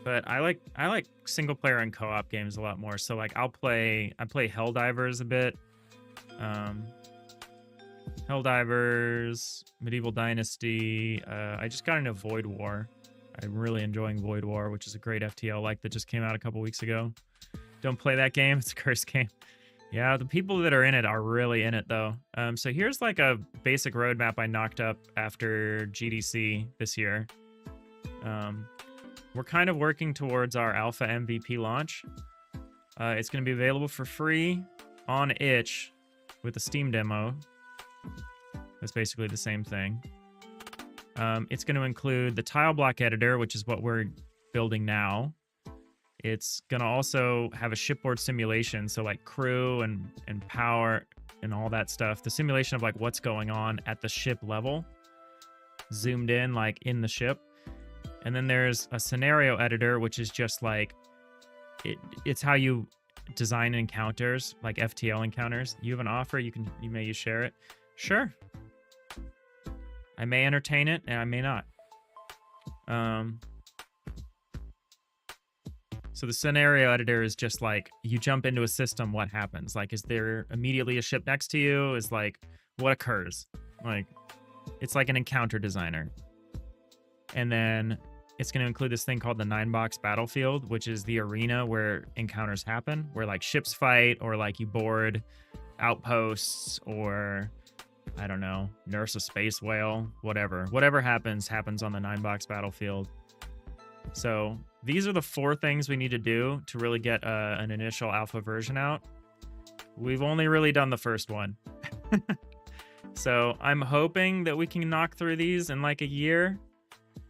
But I like single player and co-op games a lot more. So like I play Helldivers a bit. Helldivers, Medieval Dynasty. I just got into Void War. I'm really enjoying Void War, which is a great FTL-like that just came out a couple weeks ago. Don't play that game. It's a cursed game. Yeah, the people that are in it are really in it, though. So here's like a basic roadmap I knocked up after GDC this year. We're kind of working towards our alpha MVP launch. It's going to be available for free on itch with a Steam demo. That's basically the same thing. It's going to include the tile block editor, which is what we're building now. It's going to also have a shipboard simulation, so like crew and power and all that stuff. The simulation of like what's going on at the ship level, zoomed in like in the ship. And then there's a scenario editor, which is just like, it's how you design encounters, like FTL encounters. You have an offer, you may share it. Sure. I may entertain it, and I may not. So the scenario editor is just like, you jump into a system, what happens? Like, is there immediately a ship next to you? Is like, what occurs? Like, it's like an encounter designer. And then it's going to include this thing called the 9-box battlefield, which is the arena where encounters happen, where like ships fight, or like you board outposts, or I don't know, nurse a space whale, whatever happens on the 9-box battlefield. So these are the 4 things we need to do to really get an initial alpha version out. We've only really done the first one. So I'm hoping that we can knock through these in like a year.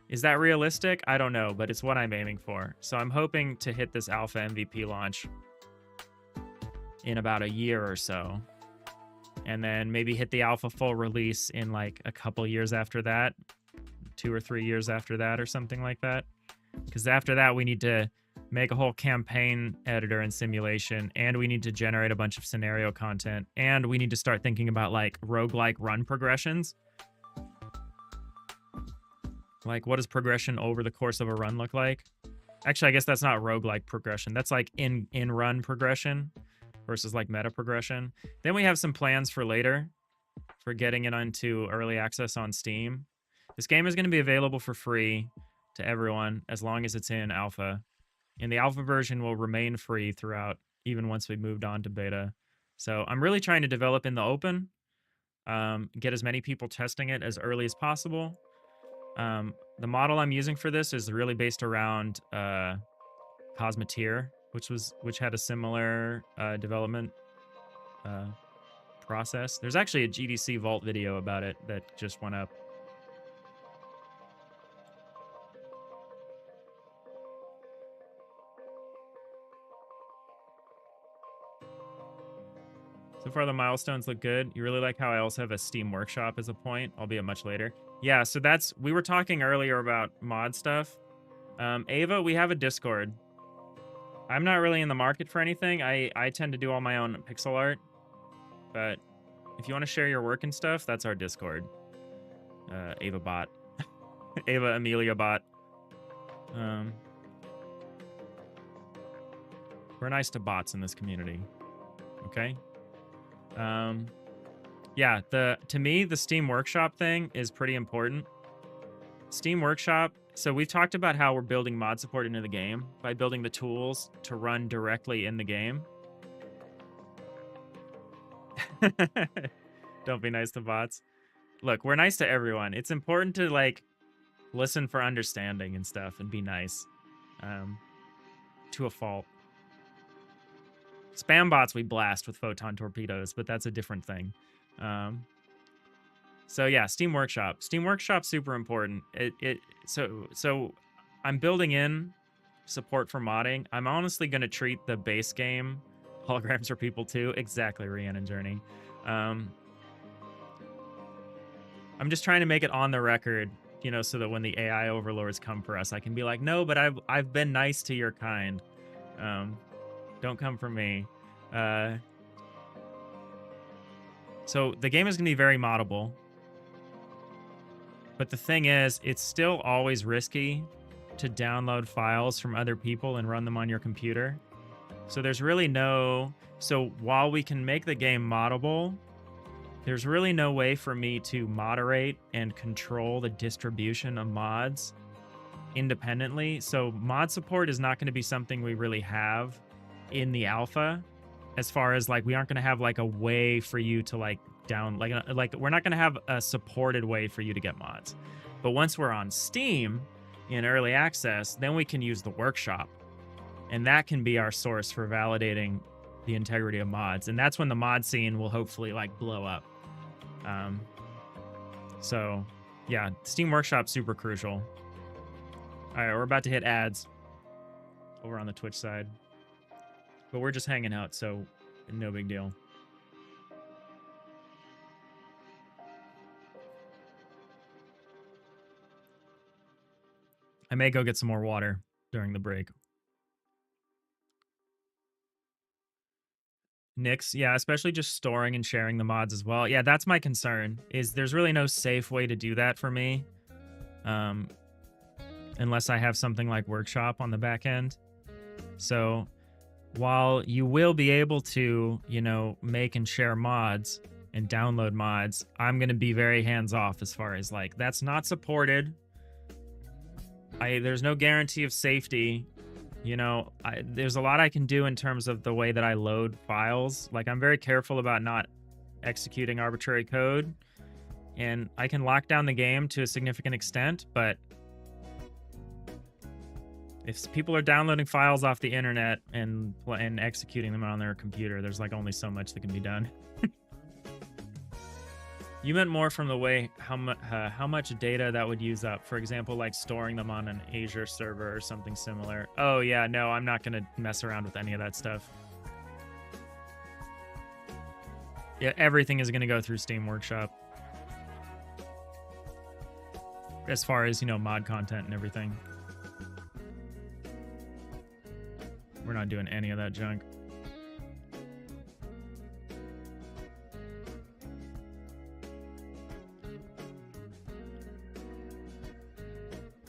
Is that realistic? I don't know, but it's what I'm aiming for. So I'm hoping to hit this alpha MVP launch in about a year or so. And then maybe hit the alpha full release in like a couple years after that. 2 or 3 years after that or something like that. Because after that, we need to make a whole campaign editor and simulation, and we need to generate a bunch of scenario content, and we need to start thinking about like roguelike run progressions. Like, what does progression over the course of a run look like? Actually, I guess that's not roguelike progression. That's like in-run progression versus like meta progression. Then we have some plans for later for getting it onto early access on Steam. This game is going to be available for free to everyone as long as it's in alpha. And the alpha version will remain free throughout, even once we moved on to beta. So I'm really trying to develop in the open, get as many people testing it as early as possible. The model I'm using for this is really based around Cosmeteer, which had a similar development process. There's actually a GDC Vault video about it that just went up. So far, the milestones look good. You really like how I also have a Steam Workshop as a point, albeit much later. Yeah, so we were talking earlier about mod stuff. Ava, we have a Discord. I'm not really in the market for anything. I tend to do all my own pixel art. But if you want to share your work and stuff, that's our Discord. Ava Bot. Ava Amelia Bot. We're nice to bots in this community. Okay? Yeah, to me, the Steam Workshop thing is pretty important. Steam Workshop, so we've talked about how we're building mod support into the game by building the tools to run directly in the game. Don't be nice to bots. Look, we're nice to everyone. It's important to like listen for understanding and stuff and be nice. To a fault. Spam bots we blast with photon torpedoes, but that's a different thing. So yeah, Steam Workshop. Steam Workshop's super important. So I'm building in support for modding. I'm honestly going to treat the base game Holograms for People too. Exactly, Rhiannon Journey. I'm just trying to make it on the record, you know, so that when the AI overlords come for us, I can be like, no, but I've been nice to your kind. Don't come for me. So the game is going to be very moddable. But the thing is, it's still always risky to download files from other people and run them on your computer. So there's really no... So while we can make the game moddable, there's really no way for me to moderate and control the distribution of mods independently. So mod support is not going to be something we really have in the alpha, as far as like we aren't going to have like a way for you to like like we're not going to have a supported way for you to get mods. But once we're on Steam in early access, then we can use the workshop, and that can be our source for validating the integrity of mods, and that's when the mod scene will hopefully like blow up. So yeah, Steam Workshop super crucial. All right, we're about to hit ads over on the Twitch side. But we're just hanging out, so no big deal. I may go get some more water during the break. Nix, yeah, especially just storing and sharing the mods as well. Yeah, that's my concern, is there's really no safe way to do that for me. Unless I have something like Workshop on the back end. So... while you will be able to, you know, make and share mods and download mods, I'm going to be very hands-off as far as, like, that's not supported. there's no guarantee of safety. You know, there's a lot I can do in terms of the way that I load files. Like, I'm very careful about not executing arbitrary code, and I can lock down the game to a significant extent, but if people are downloading files off the internet and executing them on their computer, there's like only so much that can be done. You meant more from the way how much data that would use up. For example, like storing them on an Azure server or something similar. Oh yeah, no, I'm not gonna mess around with any of that stuff. Yeah, everything is gonna go through Steam Workshop. As far as, you know, mod content and everything. We're not doing any of that junk.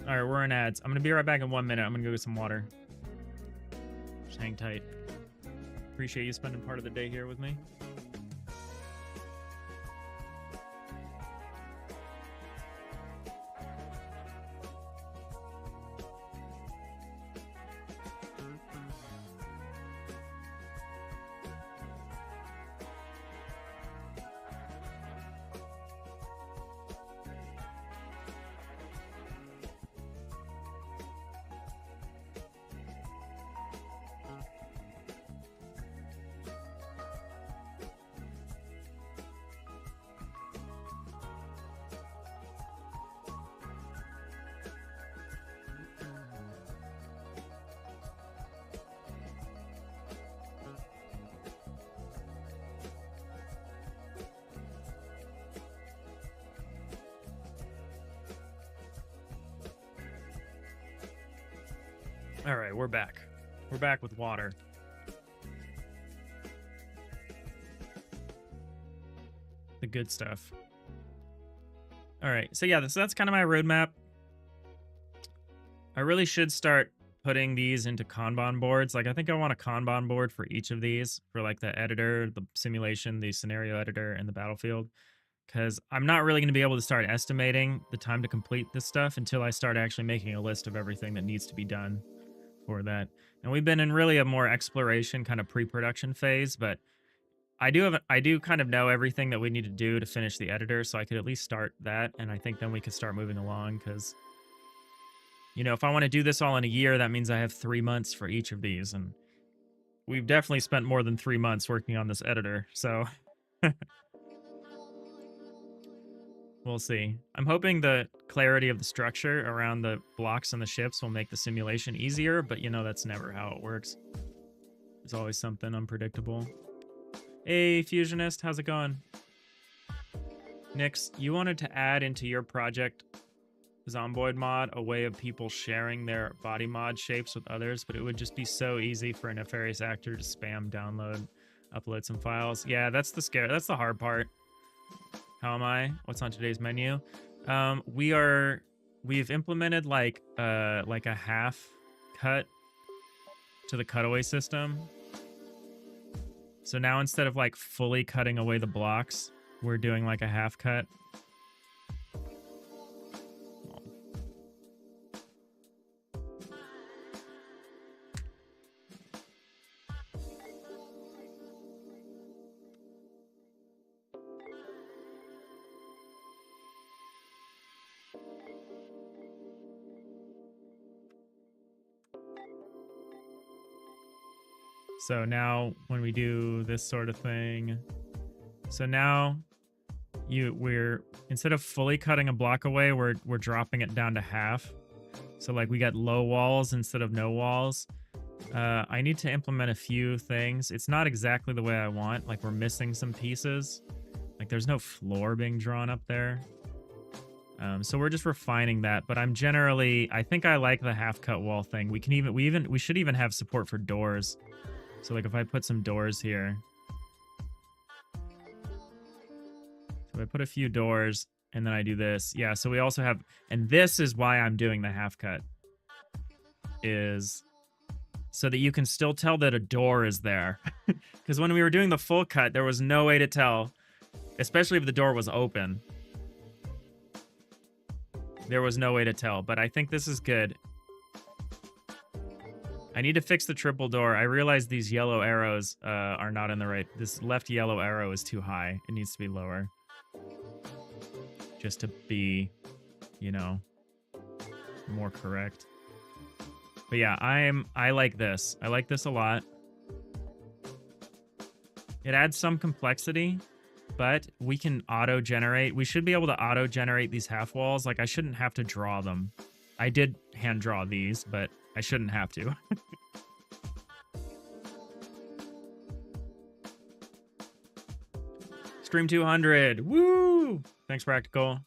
All right, we're in ads. I'm gonna be right back in 1 minute. I'm gonna go get some water. Just hang tight. Appreciate you spending part of the day here with me. All right, we're back. We're back with water. The good stuff. All right, so yeah, that's kind of my roadmap. I really should start putting these into Kanban boards. Like, I think I want a Kanban board for each of these, for like the editor, the simulation, the scenario editor, and the battlefield. Because I'm not really going to be able to start estimating the time to complete this stuff until I start actually making a list of everything that needs to be done for that. And we've been in really a more exploration kind of pre-production phase, but I do kind of know everything that we need to do to finish the editor, so I could at least start that, and I think then we could start moving along, because, you know, if I want to do this all in a year, that means I have 3 months for each of these, and we've definitely spent more than 3 months working on this editor, so we'll see. I'm hoping the clarity of the structure around the blocks and the ships will make the simulation easier, but you know that's never how it works. There's always something unpredictable. Hey, Fusionist, how's it going? Nix, you wanted to add into your project Zomboid mod a way of people sharing their body mod shapes with others, but it would just be so easy for a nefarious actor to spam, download, upload some files. Yeah, that's the hard part. How am I? What's on today's menu? We've implemented like a half cut to the cutaway system. So now instead of like fully cutting away the blocks, we're doing like a half cut. So now when we do this sort of thing, so now we're instead of fully cutting a block away, we're dropping it down to half. So like we got low walls instead of no walls. I need to implement a few things. It's not exactly the way I want. Like, we're missing some pieces. Like, there's no floor being drawn up there. So we're just refining that, but I think I like the half cut wall thing. We should even have support for doors. So like if I put some doors here, so I put a few doors and then I do this. Yeah, so we also have, and this is why I'm doing the half cut, is so that you can still tell that a door is there. Because when we were doing the full cut, there was no way to tell, especially if the door was open. There was no way to tell, but I think this is good. I need to fix the triple door. I realize these yellow arrows are not in the right... This left yellow arrow is too high. It needs to be lower. Just to be, you know, more correct. But yeah, I like this. I like this a lot. It adds some complexity, but we can auto-generate. We should be able to auto-generate these half walls. Like, I shouldn't have to draw them. I did hand draw these, but I shouldn't have to. Stream 200. Woo! Thanks, Practical.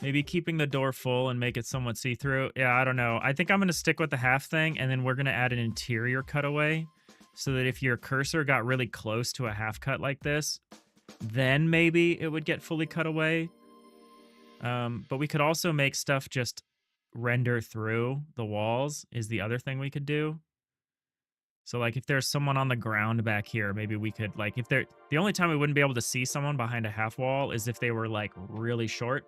Maybe keeping the door full and make it somewhat see-through. Yeah, I don't know. I think I'm going to stick with the half thing, and then we're going to add an interior cutaway so that if your cursor got really close to a half cut like this, then maybe it would get fully cut away. But we could also make stuff just render through the walls is the other thing we could do. So, like, if there's someone on the ground back here, maybe we could, like, if they're... The only time we wouldn't be able to see someone behind a half wall is if they were, like, really short.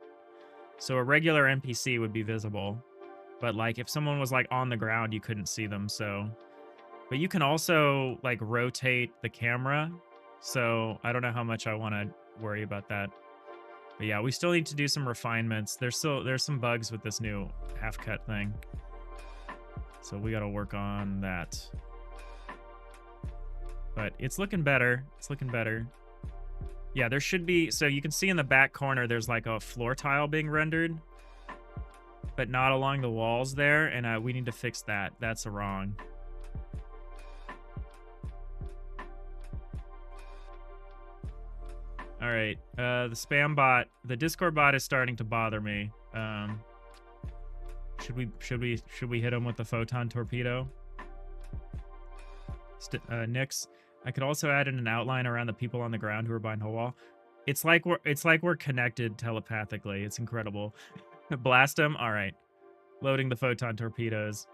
So a regular NPC would be visible, but like if someone was like on the ground, you couldn't see them. So, but you can also like rotate the camera. So I don't know how much I want to worry about that. But yeah, we still need to do some refinements. There's some bugs with this new half cut thing. So we got to work on that. But it's looking better. It's looking better. Yeah, there should be... So you can see in the back corner, there's like a floor tile being rendered, but not along the walls there, and we need to fix that. That's wrong. All right, the spam bot, the Discord bot is starting to bother me. Should we hit him with the photon torpedo? Nix. I could also add in an outline around the people on the ground who are behind the wall. It's like we're connected telepathically. It's incredible. Blast them. All right. Loading the photon torpedoes.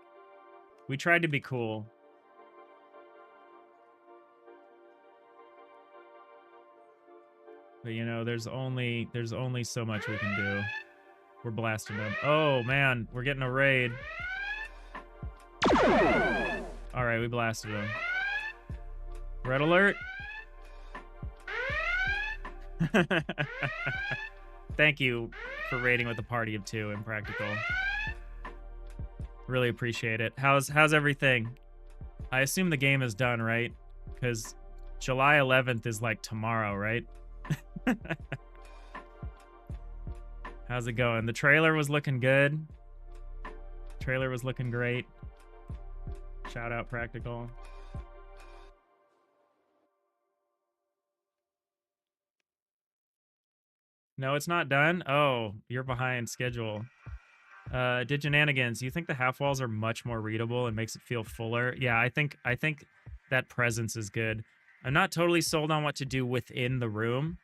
We tried to be cool. But you know, there's only so much we can do. We're blasting them. Oh man, we're getting a raid. All right, we blasted them. Red alert. Thank you for raiding with a party of 2, Impractical. Really appreciate it. How's everything? I assume the game is done, right? Because July 11th is like tomorrow, right? How's it going? The trailer was looking good. Trailer was looking great. Shout out Practical. No, it's not done. Oh, you're behind schedule. Diginanigans, you think the half walls are much more readable and makes it feel fuller? Yeah, I think that presence is good. I'm not totally sold on what to do within the room.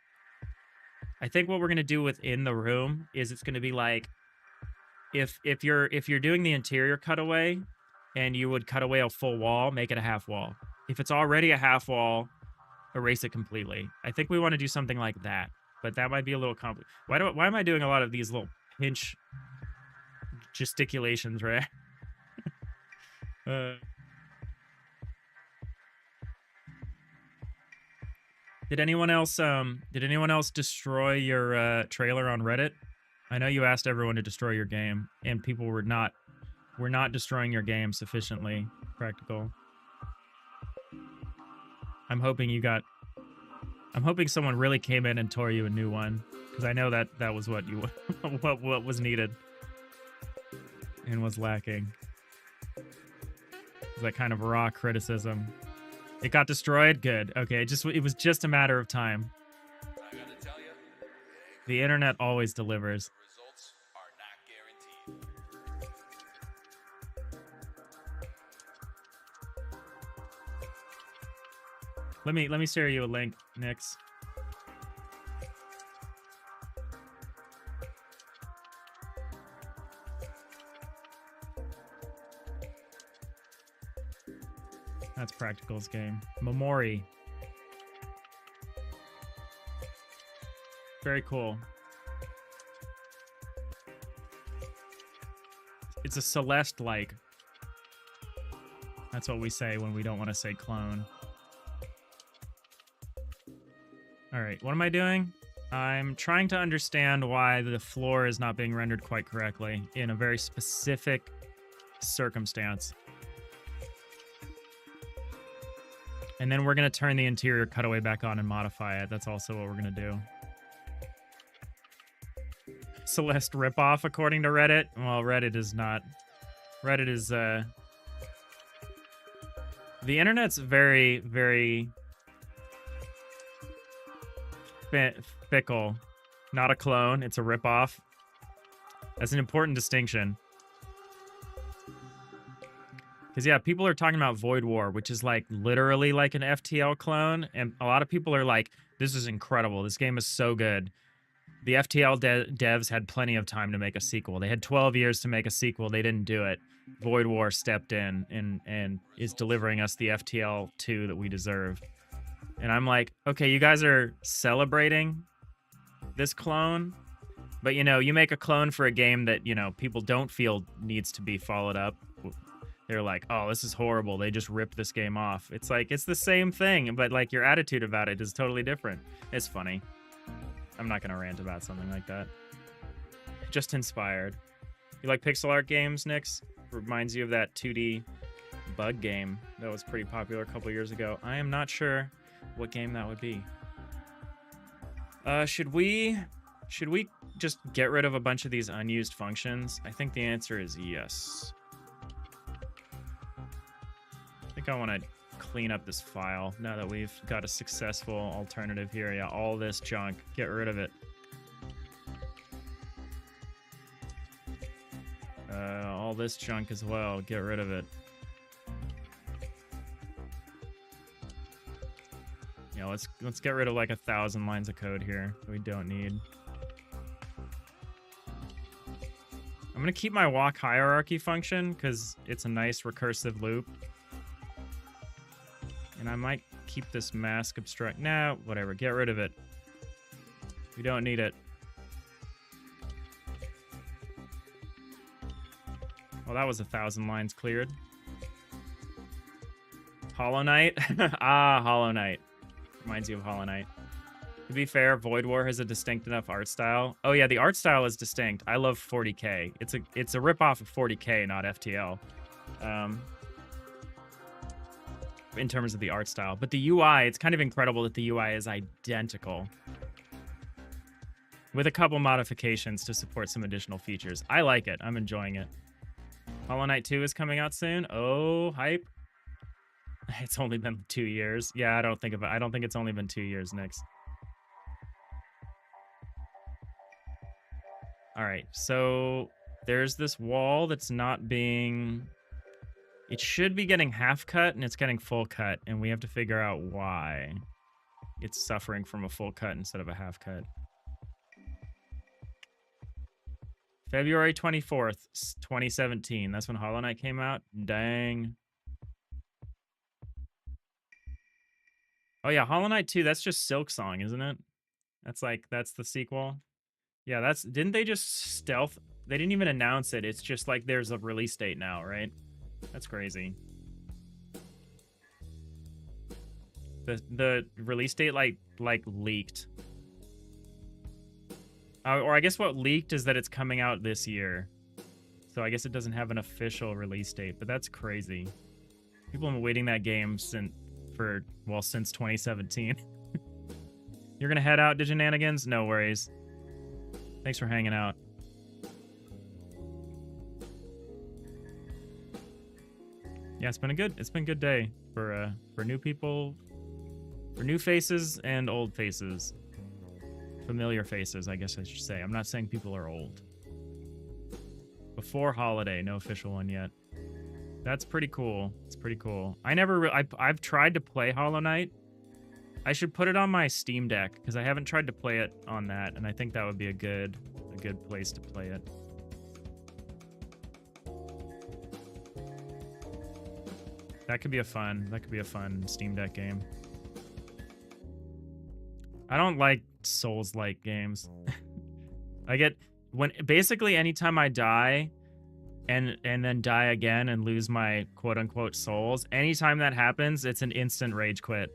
I think what we're gonna do within the room is it's gonna be like if you're doing the interior cutaway and you would cut away a full wall, make it a half wall. If it's already a half wall, erase it completely. I think we want to do something like that. But that might be a little complicated. Why am I doing a lot of these little pinch gesticulations, right? Did anyone else destroy your trailer on Reddit? I know you asked everyone to destroy your game, and people were not destroying your game sufficiently. Practical. I'm hoping someone really came in and tore you a new one, because I know that was what you what was needed and was lacking. It's that kind of raw criticism. It got destroyed. Good. Okay. It was just a matter of time. I gotta tell you, the internet always delivers. Results are not guaranteed. Let me share you a link, Nix. That's Practical's game. Memori. Very cool. It's a Celeste-like. That's what we say when we don't want to say clone. All right, what am I doing? I'm trying to understand why the floor is not being rendered quite correctly in a very specific circumstance. And then we're going to turn the interior cutaway back on and modify it. That's also what we're going to do. Celeste ripoff, according to Reddit. Well, Reddit is not. Reddit is, the internet's very, very fickle. Not a clone, it's a ripoff. That's an important distinction. Because, yeah, people are talking about Void War, which is, like, literally like an FTL clone. And a lot of people are like, this is incredible. This game is so good. The FTL devs had plenty of time to make a sequel. They had 12 years to make a sequel. They didn't do it. Void War stepped in and is delivering us the FTL 2 that we deserve. And I'm like, okay, you guys are celebrating this clone, but, you know, you make a clone for a game that, you know, people don't feel needs to be followed up. They're like, oh, this is horrible. They just ripped this game off. It's like, it's the same thing, but, like, your attitude about it is totally different. It's funny. I'm not going to rant about something like that. Just inspired. You like pixel art games, Nix? Reminds you of that 2D bug game that was pretty popular a couple years ago. I am not sure what game that would be. Should we just get rid of a bunch of these unused functions? I think the answer is yes. I think I want to clean up this file now that we've got a successful alternative here. Yeah, all this junk, get rid of it. All this junk as well, get rid of it. Yeah, let's get rid of like 1,000 lines of code here that we don't need. I'm gonna keep my walk hierarchy function because it's a nice recursive loop. And I might keep this mask abstract. Nah, whatever, get rid of it. We don't need it. Well, that was 1,000 lines cleared. Hollow Knight? Ah, Hollow Knight. Reminds you of Hollow Knight. To be fair, Void War has a distinct enough art style. Oh yeah, the art style is distinct. I love 40K. It's a ripoff of 40K, not FTL. In terms of the art style. But the UI, it's kind of incredible that the UI is identical. With a couple modifications to support some additional features. I like it. I'm enjoying it. Hollow Knight 2 is coming out soon. Oh, hype. It's only been 2 years. Yeah, I don't think it's only been 2 years, Nix. All right, so there's this wall that's not being... It should be getting half cut, and it's getting full cut, and we have to figure out why it's suffering from a full cut instead of a half cut. February 24th, 2017. That's when Hollow Knight came out. Dang. Oh yeah, Hollow Knight 2, that's just Silksong, isn't it? That's the sequel. Yeah, didn't they just stealth? They didn't even announce it. It's just like there's a release date now, right? That's crazy. The release date like leaked. Or I guess what leaked is that it's coming out this year. So I guess it doesn't have an official release date, but that's crazy. People have been waiting that game since 2017. You're gonna head out, Diginanigans? No worries. Thanks for hanging out. Yeah, it's been a good day for new people, for new faces and old faces. Familiar faces, I guess I should say. I'm not saying people are old. Before holiday, no official one yet. That's pretty cool. It's pretty cool. I've tried to play Hollow Knight. I should put it on my Steam Deck because I haven't tried to play it on that, and I think that would be a good place to play it. That could be a fun Steam Deck game. I don't like Souls-like games. I get basically anytime I die and then die again and lose my quote unquote souls, anytime that happens, it's an instant rage quit.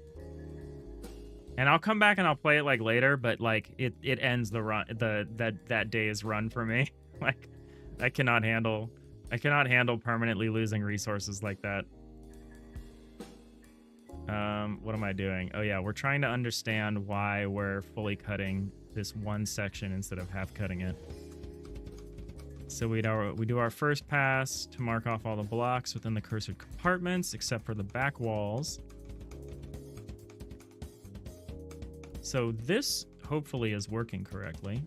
And I'll come back and I'll play it like later, but like it ends the run that day's run for me. Like I cannot handle permanently losing resources like that. What am I doing? Oh yeah, we're trying to understand why we're fully cutting this one section instead of half cutting it. So we do our first pass to mark off all the blocks within the cursored compartments, except for the back walls. So this hopefully is working correctly.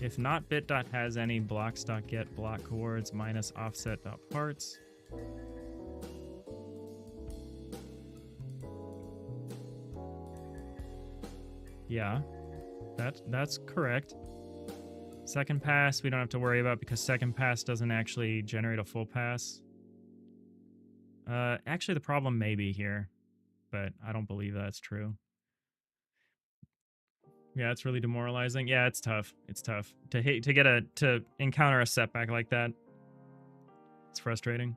If not, bit.has has any blocks.get block coords minus offset.parts. Yeah, that's correct. Second pass we don't have to worry about because second pass doesn't actually generate a full pass. Actually the problem may be here, but I don't believe that's true. Yeah, it's really demoralizing. Yeah, it's tough. It's tough to encounter a setback like that. It's frustrating.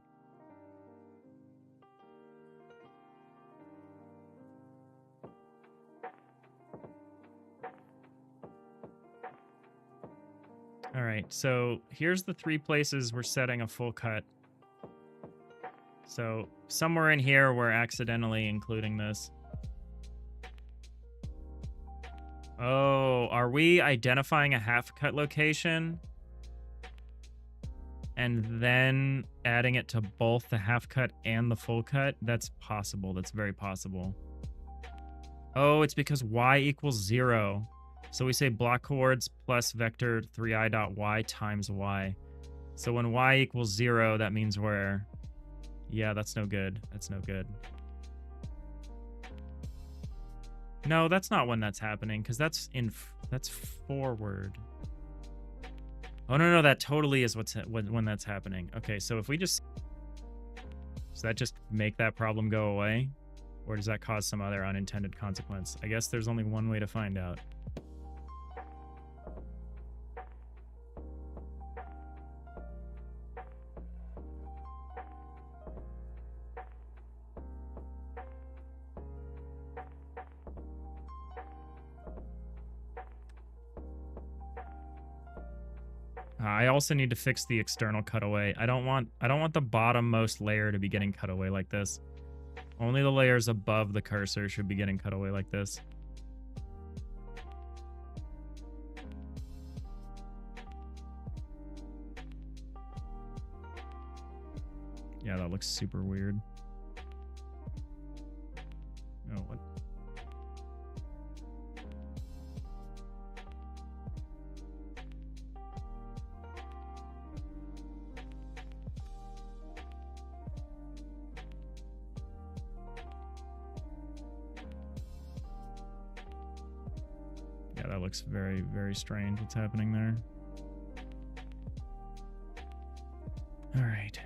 All right, so here's the 3 places we're setting a full cut. So somewhere in here, we're accidentally including this. Oh, are we identifying a half cut location and then adding it to both the half cut and the full cut? That's possible. That's very possible. Oh, it's because y equals 0. So we say block coords plus vector 3i.y times y. So when y equals 0, that means we're... Yeah, that's no good. That's no good. No, that's not when that's happening, because that's forward. Oh, no, that totally is when that's happening. Okay, so if we just... Does that just make that problem go away? Or does that cause some other unintended consequence? I guess there's only one way to find out. I also need to fix the external cutaway. I don't want the bottommost layer to be getting cut away like this. Only the layers above the cursor should be getting cut away like this. Yeah, that looks super weird. Oh, what? Yeah, that looks very, very strange what's happening there. All right.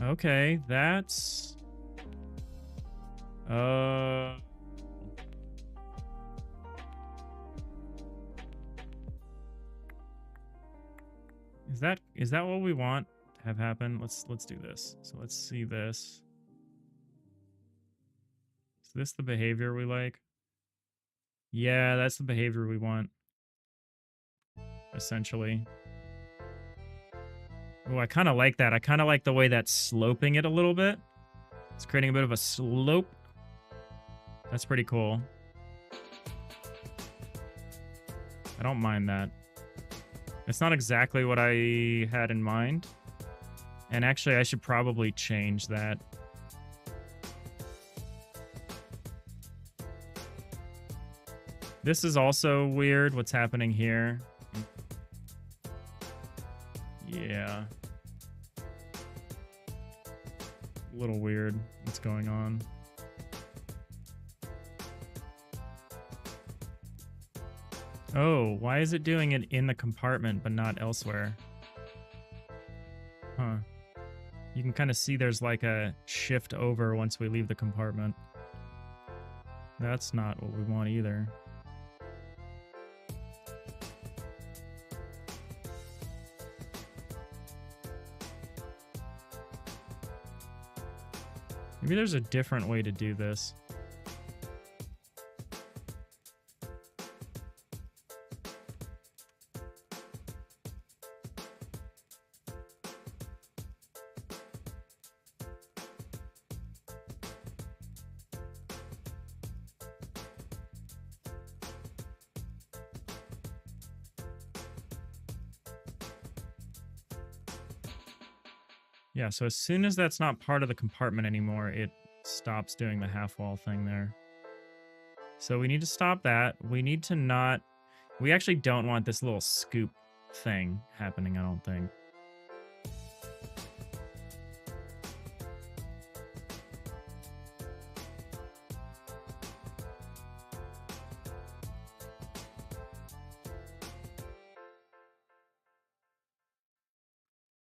Okay, that's... Is that what we want to have happen? Let's do this. So let's see this. Is this the behavior we like? Yeah, that's the behavior we want. Essentially. Oh, I kind of like that. I kind of like the way that's sloping it a little bit. It's creating a bit of a slope. That's pretty cool. I don't mind that. It's not exactly what I had in mind. And actually, I should probably change that. This is also weird, what's happening here. Yeah. A little weird what's going on. Oh, why is it doing it in the compartment but not elsewhere? Huh. You can kind of see there's like a shift over once we leave the compartment. That's not what we want either. Maybe there's a different way to do this. Yeah, so as soon as that's not part of the compartment anymore, it stops doing the half wall thing there. So we need to stop that. We need to not... We actually don't want this little scoop thing happening, I don't think.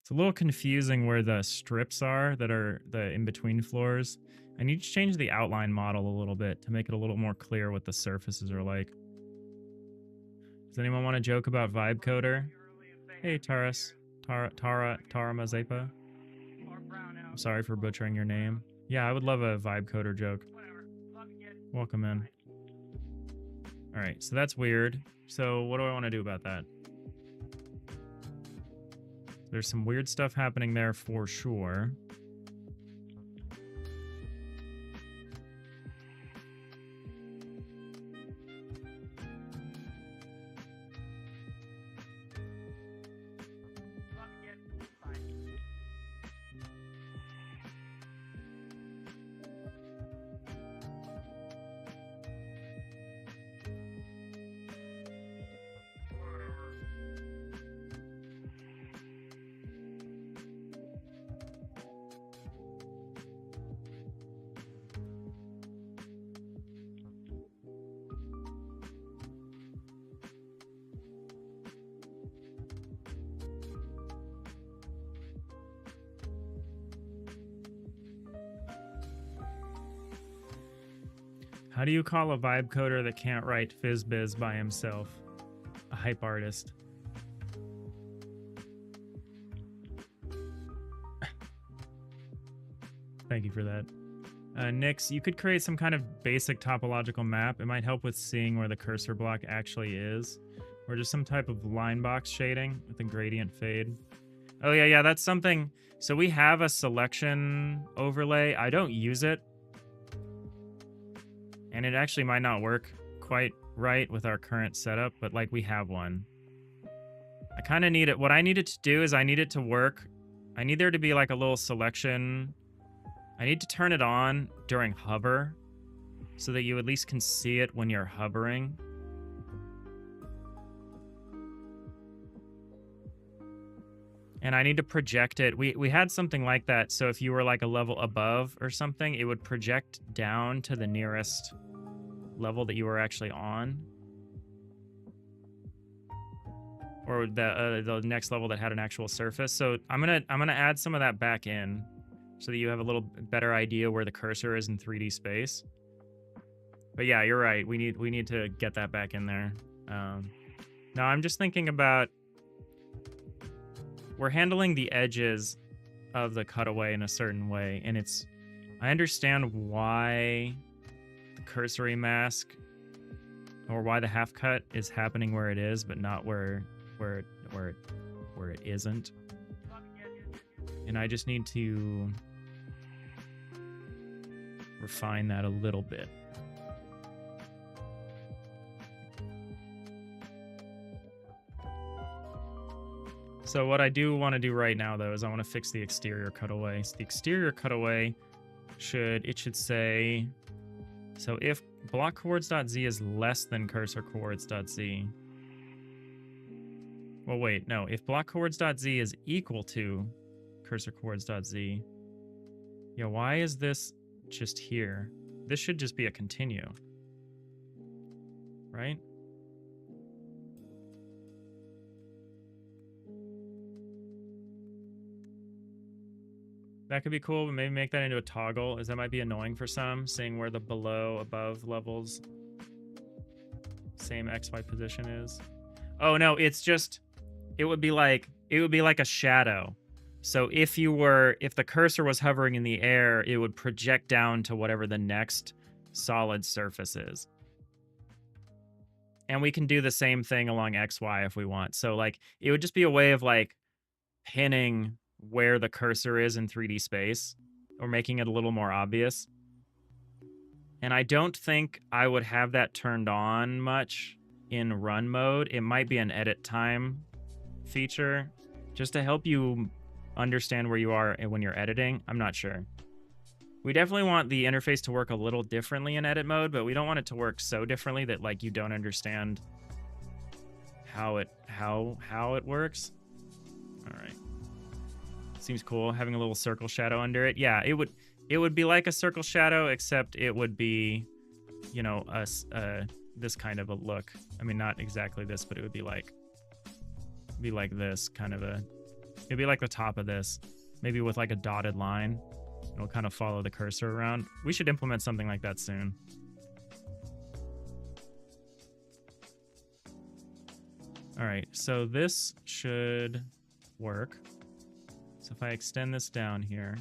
It's a little confusing where the strips are that are the in-between floors. I need to change the outline model a little bit to make it a little more clear what the surfaces are like. Does anyone want to joke about Vibe Coder? Hey, Tara Mazepa. I'm sorry for butchering your name. Yeah, I would love a Vibe Coder joke. Welcome in. Alright, so that's weird. So what do I want to do about that? There's some weird stuff happening there for sure. How do you call a vibe coder that can't write FizzBiz by himself? A hype artist. Thank you for that. Nix, you could create some kind of basic topological map. It might help with seeing where the cursor block actually is. Or just some type of line box shading with a gradient fade. Oh yeah, that's something. So we have a selection overlay. I don't use it. And it actually might not work quite right with our current setup, but like we have one. I kind of need it. What I need it to do is I need it to work. I need there to be like a little selection. I need to turn it on during hover so that you at least can see it when you're hovering. And I need to project it. We had something like that. So if you were like a level above or something, it would project down to the nearest level that you were actually on. Or the next level that had an actual surface. So I'm gonna add some of that back in so that you have a little better idea where the cursor is in 3D space. But yeah, you're right. We need to get that back in there. Now I'm just thinking about, we're handling the edges of the cutaway in a certain way, and I understand why the cursory mask or why the half cut is happening where it is, but not where it isn't. And I just need to refine that a little bit. So what I do want to do right now, though, is I want to fix the exterior cutaway. So the exterior cutaway should say, so if block coords.z is less than cursor coords.z. Well, wait, no. If block coords.z is equal to cursor coords.z, yeah, why is this just here? This should just be a continue, right? That could be cool, but maybe make that into a toggle, as that might be annoying for some, seeing where the below, above levels, same XY position is. Oh no, it's just, it would be like a shadow. So if the cursor was hovering in the air, it would project down to whatever the next solid surface is. And we can do the same thing along XY if we want. So like, it would just be a way of like pinning where the cursor is in 3D space, or making it a little more obvious. And I don't think I would have that turned on much in run mode. It might be an edit time feature just to help you understand where you are when you're editing. I'm not sure. We definitely want the interface to work a little differently in edit mode, but we don't want it to work so differently that like you don't understand how it works. All right. Seems cool having a little circle shadow under it. Yeah, it would be like a circle shadow, except it would be, you know, this kind of a look. I mean, not exactly this, but it would be like this kind of a, it'd be like the top of this, maybe with like a dotted line. It'll kind of follow the cursor around. We should implement something like that soon. All right, so this should work. So if I extend this down here.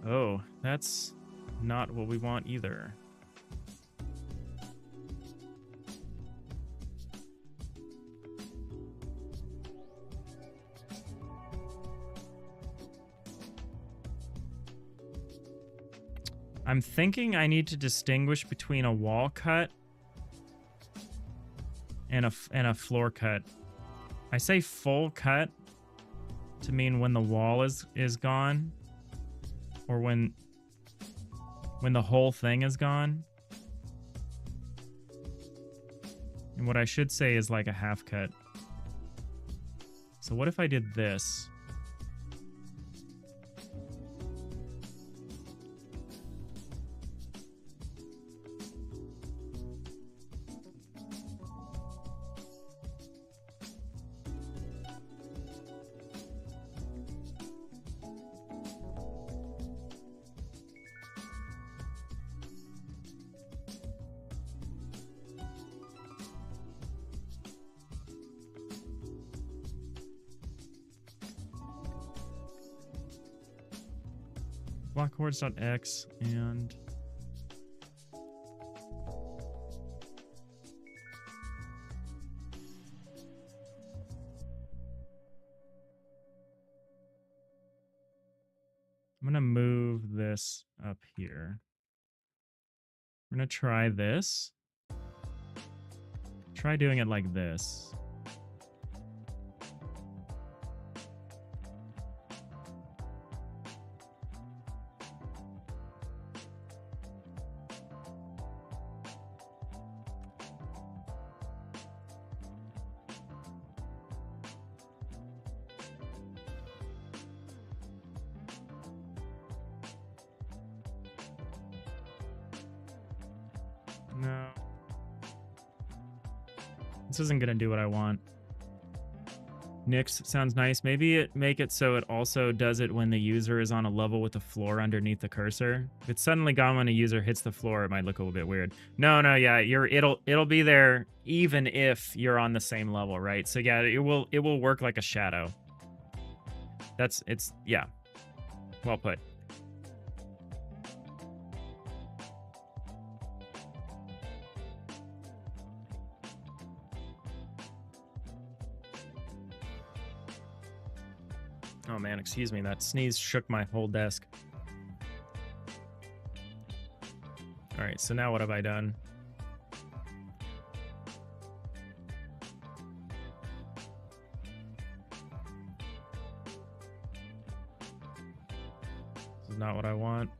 Oh, that's not what we want either. I'm thinking I need to distinguish between a wall cut and a floor cut. I say full cut to mean when the wall is gone, or when the whole thing is gone. And what I should say is like a half cut. So what if I did this? Block chords.x and I'm gonna move this up here. I'm gonna try this. Try doing it like this. No. This isn't gonna do what I want. Nix sounds nice. Maybe make it so it also does it when the user is on a level with the floor underneath the cursor. If it's suddenly gone when a user hits the floor, it might look a little bit weird. No, yeah, it'll be there even if you're on the same level, right? So yeah, it will work like a shadow. Yeah. Well put. Oh man, excuse me, that sneeze shook my whole desk. All right, so now what have I done? This is not what I want.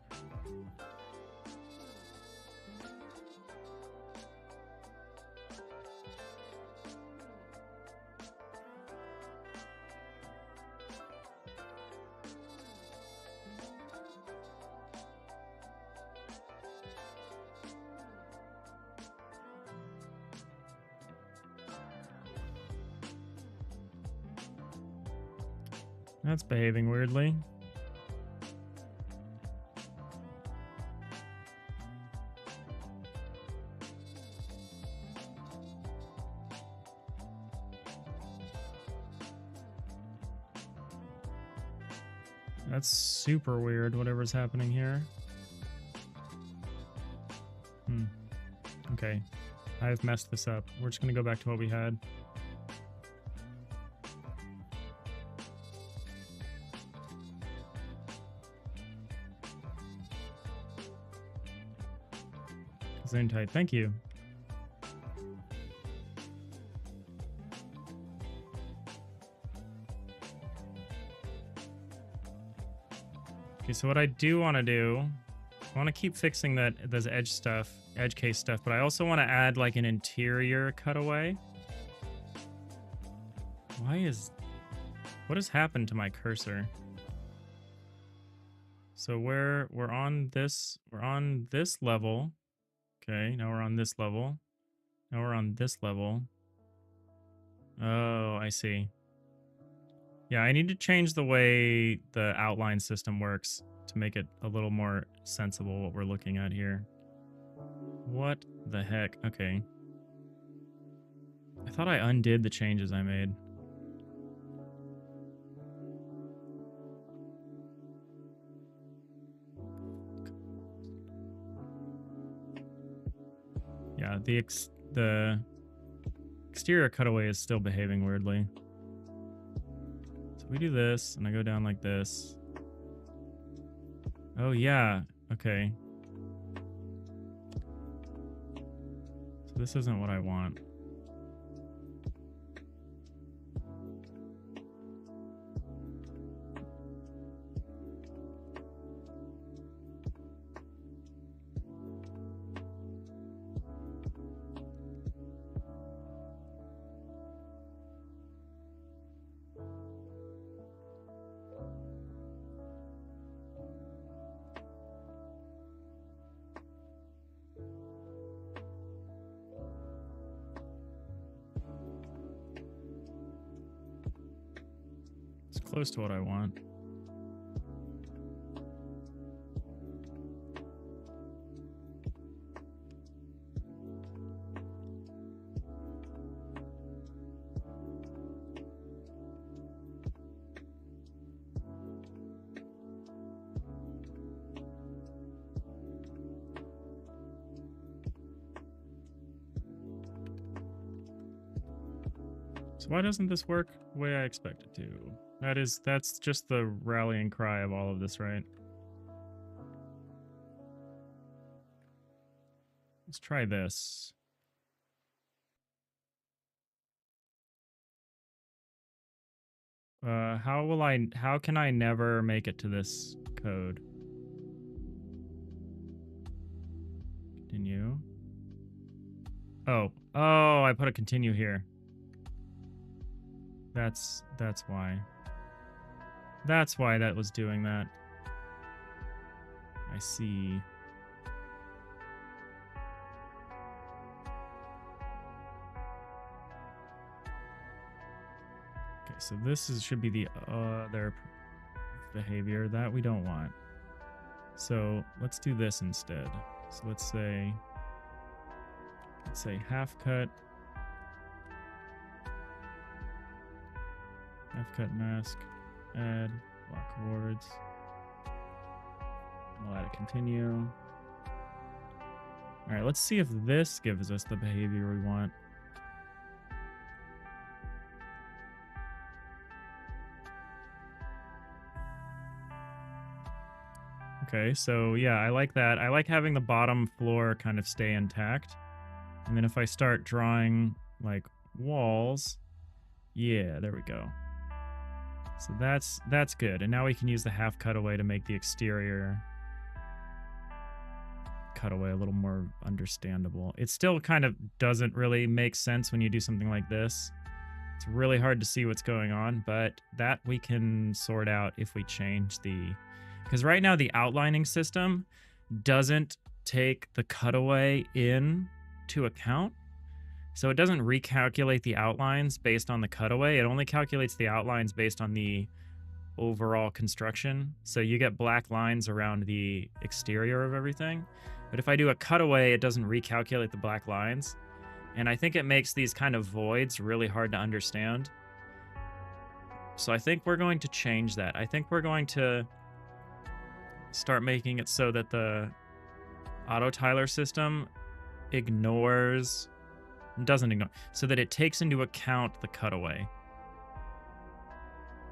That's behaving weirdly. That's super weird, whatever's happening here. Okay. I've messed this up. We're just going to go back to what we had. Zone tight. Thank you. Okay, so what I do want to do, I want to keep fixing those edge case stuff, but I also want to add like an interior cutaway. What has happened to my cursor? So we're on this level. Okay, now we're on this level. Now we're on this level. Oh, I see. Yeah, I need to change the way the outline system works to make it a little more sensible what we're looking at here. What the heck? Okay. I thought I undid the changes I made. Yeah, the exterior cutaway is still behaving weirdly. So we do this, and I go down like this. Oh, yeah. Okay. So this isn't what I want. Close to what I want. So why doesn't this work the way I expect it to? That's just the rallying cry of all of this, right? Let's try this. How can I never make it to this code? Continue. Oh, I put a continue here. That's why. That's why that was doing that. I see. Okay, so this should be the other behavior that we don't want. So let's do this instead. So let's say half cut mask, add block words. We'll add a continue. All right, let's see if this gives us the behavior we want. Okay, so yeah, I like that. I like having the bottom floor kind of stay intact. And then if I start drawing like walls, yeah, there we go. So that's good. And now we can use the half cutaway to make the exterior cutaway a little more understandable. It still kind of doesn't really make sense when you do something like this. It's really hard to see what's going on, but that we can sort out if we change because right now the outlining system doesn't take the cutaway into account. So it doesn't recalculate the outlines based on the cutaway. It only calculates the outlines based on the overall construction. So you get black lines around the exterior of everything. But if I do a cutaway, it doesn't recalculate the black lines. And I think it makes these kind of voids really hard to understand. So I think we're going to change that. I think we're going to start making it so that the auto tiler system doesn't ignore, so that it takes into account the cutaway.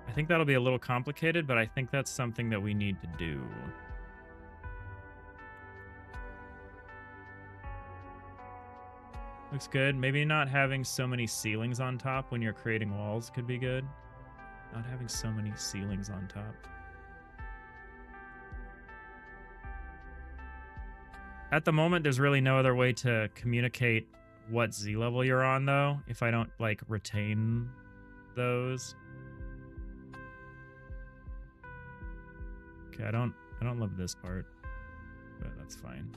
I think that'll be a little complicated, but I think that's something that we need to do. Looks good. Maybe not having so many ceilings on top when you're creating walls could be good. Not having so many ceilings on top. At the moment, there's really no other way to communicate what Z level you're on, though, if I don't, like, retain those. Okay, I don't love this part, but that's fine.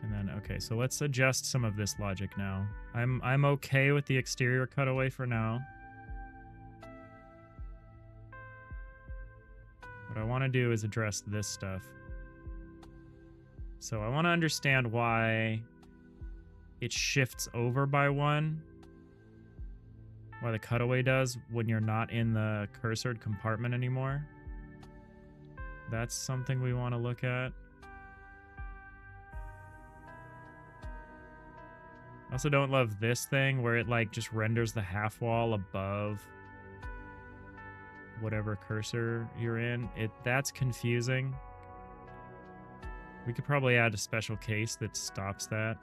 And then, okay, so let's adjust some of this logic now. I'm okay with the exterior cutaway for now. What I want to do is address this stuff. So I want to understand why it shifts over by one. Why the cutaway does when you're not in the cursored compartment anymore. That's something we want to look at. I also don't love this thing where it like just renders the half wall above whatever cursor you're in. That's confusing. We could probably add a special case that stops that.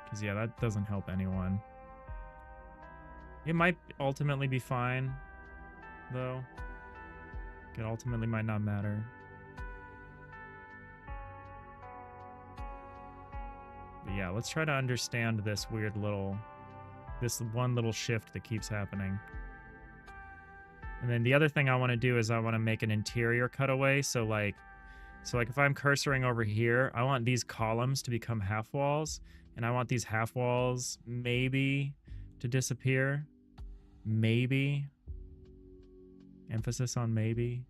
Because yeah, that doesn't help anyone. It might ultimately be fine, though. It ultimately might not matter. But yeah, let's try to understand this weird little... this one little shift that keeps happening. And then the other thing I want to do is I want to make an interior cutaway. So like if I'm cursoring over here, I want these columns to become half walls. And I want these half walls maybe to disappear. Maybe. Emphasis on maybe.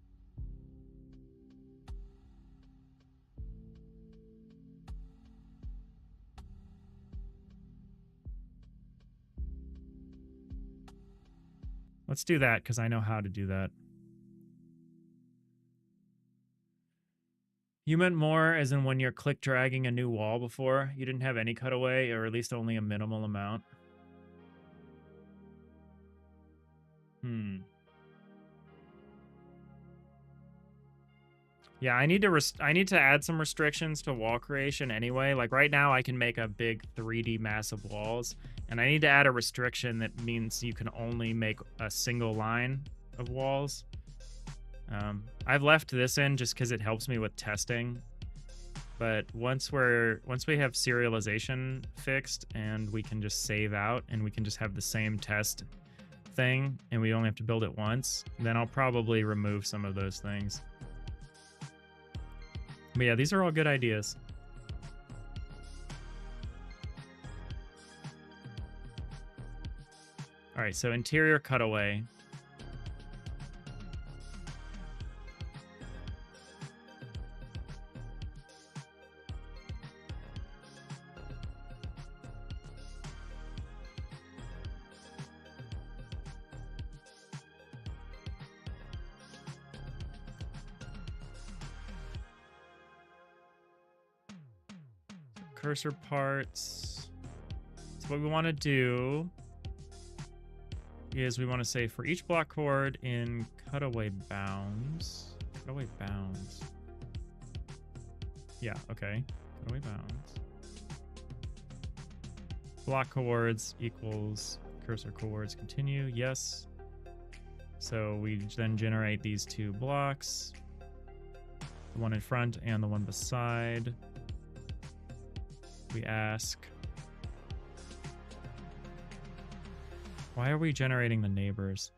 Let's do that, because I know how to do that. You meant more as in when you're click dragging a new wall before, you didn't have any cutaway, or at least only a minimal amount. Yeah, I need to add some restrictions to wall creation anyway. Like right now I can make a big 3D massive walls, and I need to add a restriction that means you can only make a single line of walls. I've left this in just because it helps me with testing. But once we have serialization fixed and we can just save out and we can just have the same test thing and we only have to build it once, then I'll probably remove some of those things. But yeah, these are all good ideas. All right, so interior cutaway. Cursor parts. So what we want to do is we want to say for each block chord in cutaway bounds. Cutaway bounds. Yeah, okay. Cutaway bounds. Block chords equals cursor chords continue. Yes. So we then generate these two blocks. The one in front and the one beside. We ask, why are we generating the neighbors?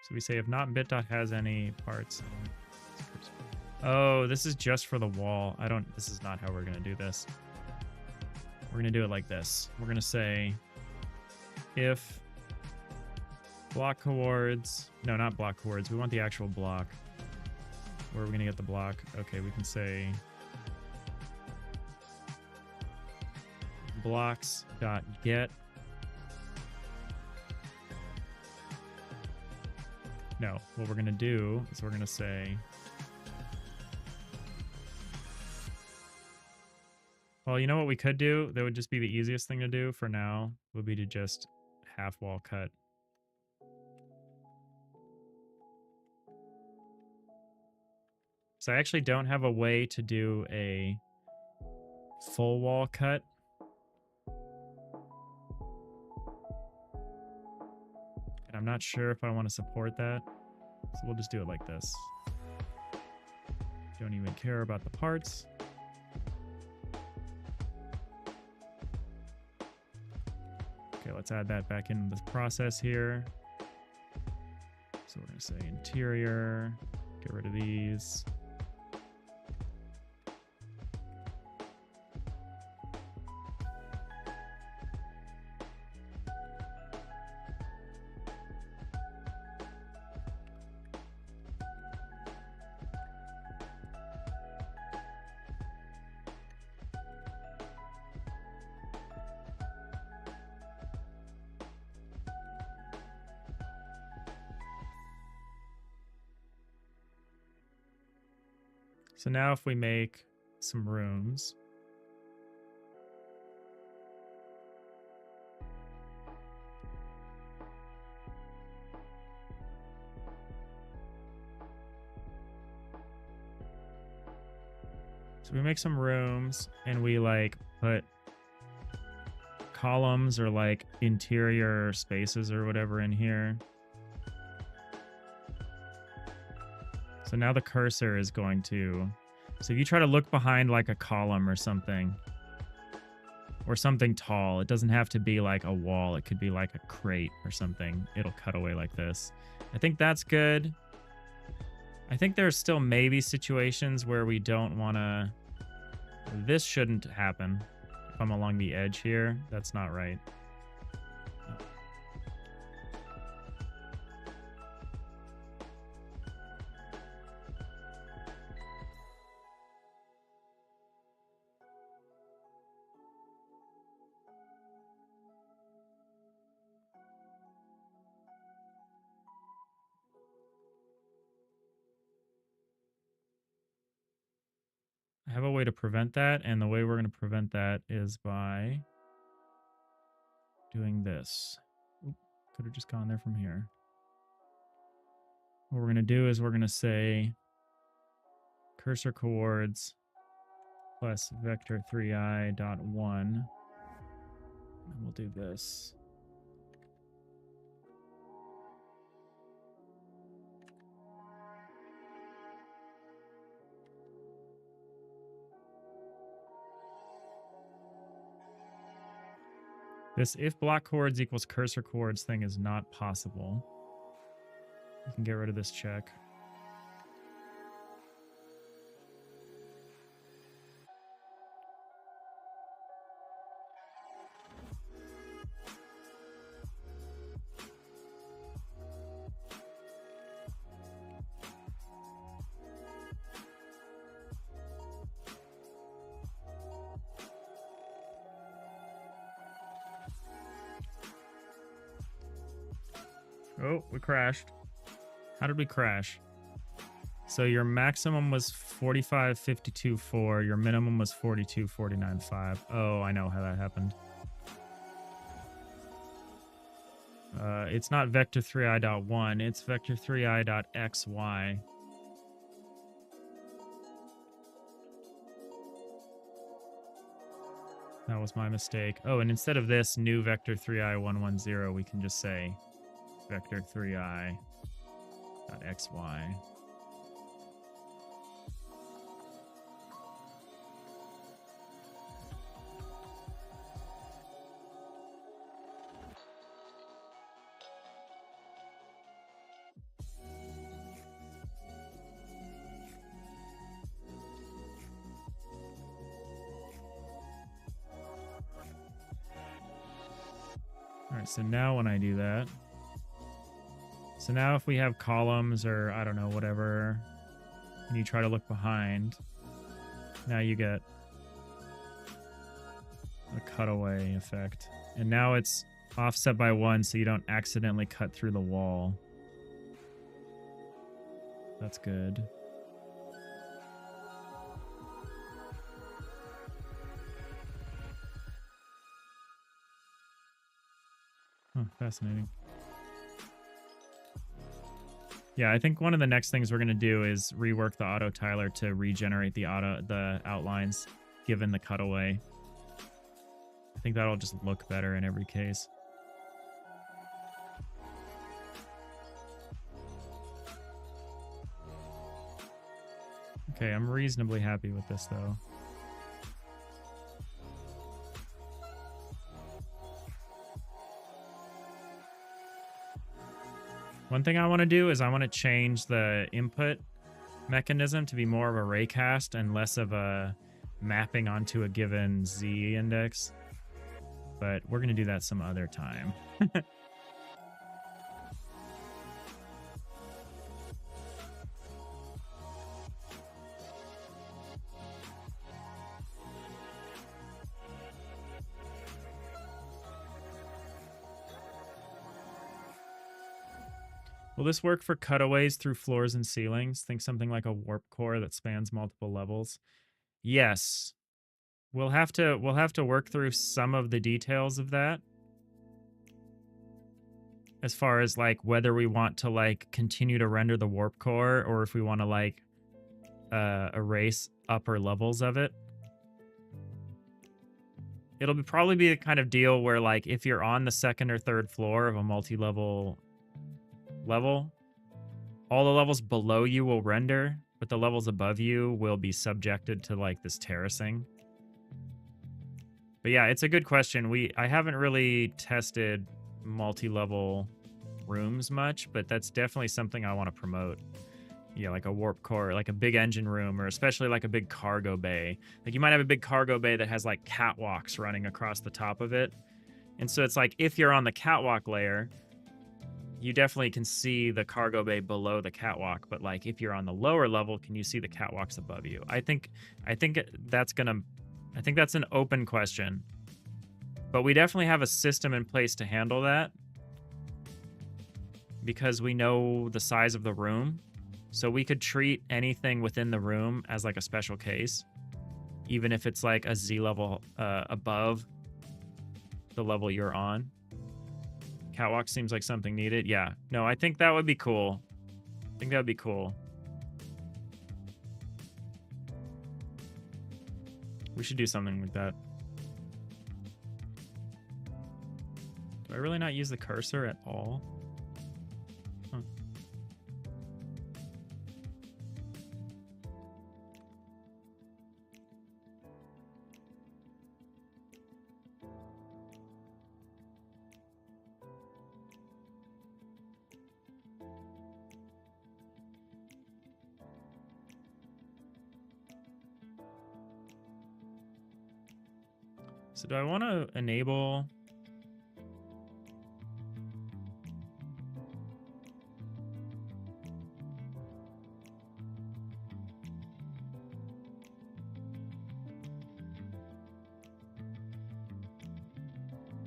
So we say if not bit dot has any parts. Oh, this is just for the wall. This is not how we're going to do this. We're going to do it like this. We're going to say if block coords, no, not block coords. We want the actual block. Where are we going to get the block? Okay, we can say blocks.get. No, what we're going to do is we're going to say, well, you know what we could do? That would just be the easiest thing to do for now, would be to just half wall cut. So I actually don't have a way to do a full wall cut. And I'm not sure if I want to support that. So we'll just do it like this. Don't even care about the parts. Okay, let's add that back into the process here. So we're going to say interior, get rid of these. So now if we make some rooms, so we make some rooms and we like put columns or like interior spaces or whatever in here. So now the cursor is going to, so if you try to look behind like a column or something tall, it doesn't have to be like a wall. It could be like a crate or something. It'll cut away like this. I think that's good. I think there's still maybe situations where we don't want to, this shouldn't happen. If I'm along the edge here, that's not right. I have a way to prevent that, and the way we're going to prevent that is by doing this. Oop, could have just gone there from here. What we're going to do is we're going to say cursor coords plus vector 3i dot 1. And we'll do this. This if block coords equals cursor coords thing is not possible. You can get rid of this check. Oh, we crashed. How did we crash? So your maximum was 45.52.4. Your minimum was 42.49.5. Oh, I know how that happened. It's not vector 3i.1. It's vector 3i.xy. That was my mistake. Oh, and instead of this new vector 3i110, we can just say vector 3i.xy. right, so now when I do that, so now if we have columns or I don't know, whatever, and you try to look behind, now you get a cutaway effect. And now it's offset by 1 so you don't accidentally cut through the wall. That's good. Oh, fascinating. Yeah, I think one of the next things we're going to do is rework the auto tiler to regenerate the outlines given the cutaway. I think that'll just look better in every case. Okay, I'm reasonably happy with this though. One thing I want to do is I want to change the input mechanism to be more of a raycast and less of a mapping onto a given Z index. But we're going to do that some other time. Will this work for cutaways through floors and ceilings? Think something like a warp core that spans multiple levels. Yes. We'll have to work through some of the details of that. As far as like whether we want to like continue to render the warp core or if we want to like erase upper levels of it. It'll probably be the kind of deal where like if you're on the second or third floor of a multi-level level, all the levels below you will render, but the levels above you will be subjected to like this terracing. But yeah, it's a good question. I haven't really tested multi-level rooms much, but that's definitely something I want to promote. Yeah, like a warp core, like a big engine room, or especially like a big cargo bay. Like you might have a big cargo bay that has like catwalks running across the top of it. And so it's like if you're on the catwalk layer, you definitely can see the cargo bay below the catwalk, but like if you're on the lower level, can you see the catwalks above you? I think that's an open question. But we definitely have a system in place to handle that because we know the size of the room. So we could treat anything within the room as like a special case, even if it's like a Z level above the level you're on. Catwalk seems like something needed. Yeah. No, I think that would be cool. I think that would be cool. We should do something like that. Do I really not use the cursor at all? Huh. So do I want to enable...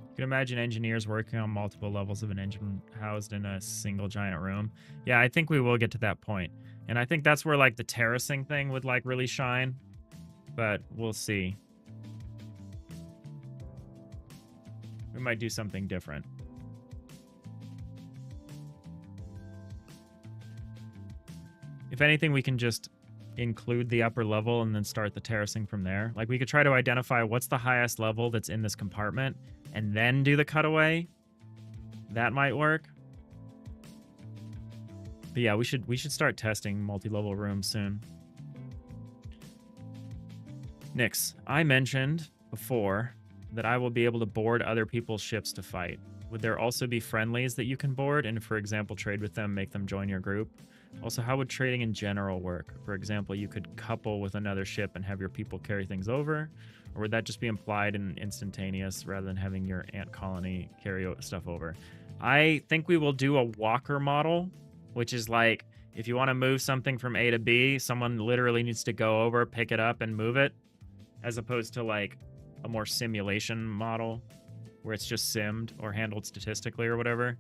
You can imagine engineers working on multiple levels of an engine housed in a single giant room. Yeah, I think we will get to that point. And I think that's where like the terracing thing would like really shine. But we'll see. We might do something different. If anything, we can just include the upper level and then start the terracing from there. Like we could try to identify what's the highest level that's in this compartment and then do the cutaway. That might work. But yeah, we should start testing multi-level rooms soon. Nix, I mentioned before that I will be able to board other people's ships to fight. Would there also be friendlies that you can board and, for example, trade with them, make them join your group? Also, how would trading in general work? For example, you could couple with another ship and have your people carry things over, or would that just be implied and instantaneous rather than having your ant colony carry stuff over? I think we will do a walker model, which is like if you want to move something from A to B, someone literally needs to go over, pick it up, and move it, as opposed to like a more simulation model where it's just simmed or handled statistically or whatever.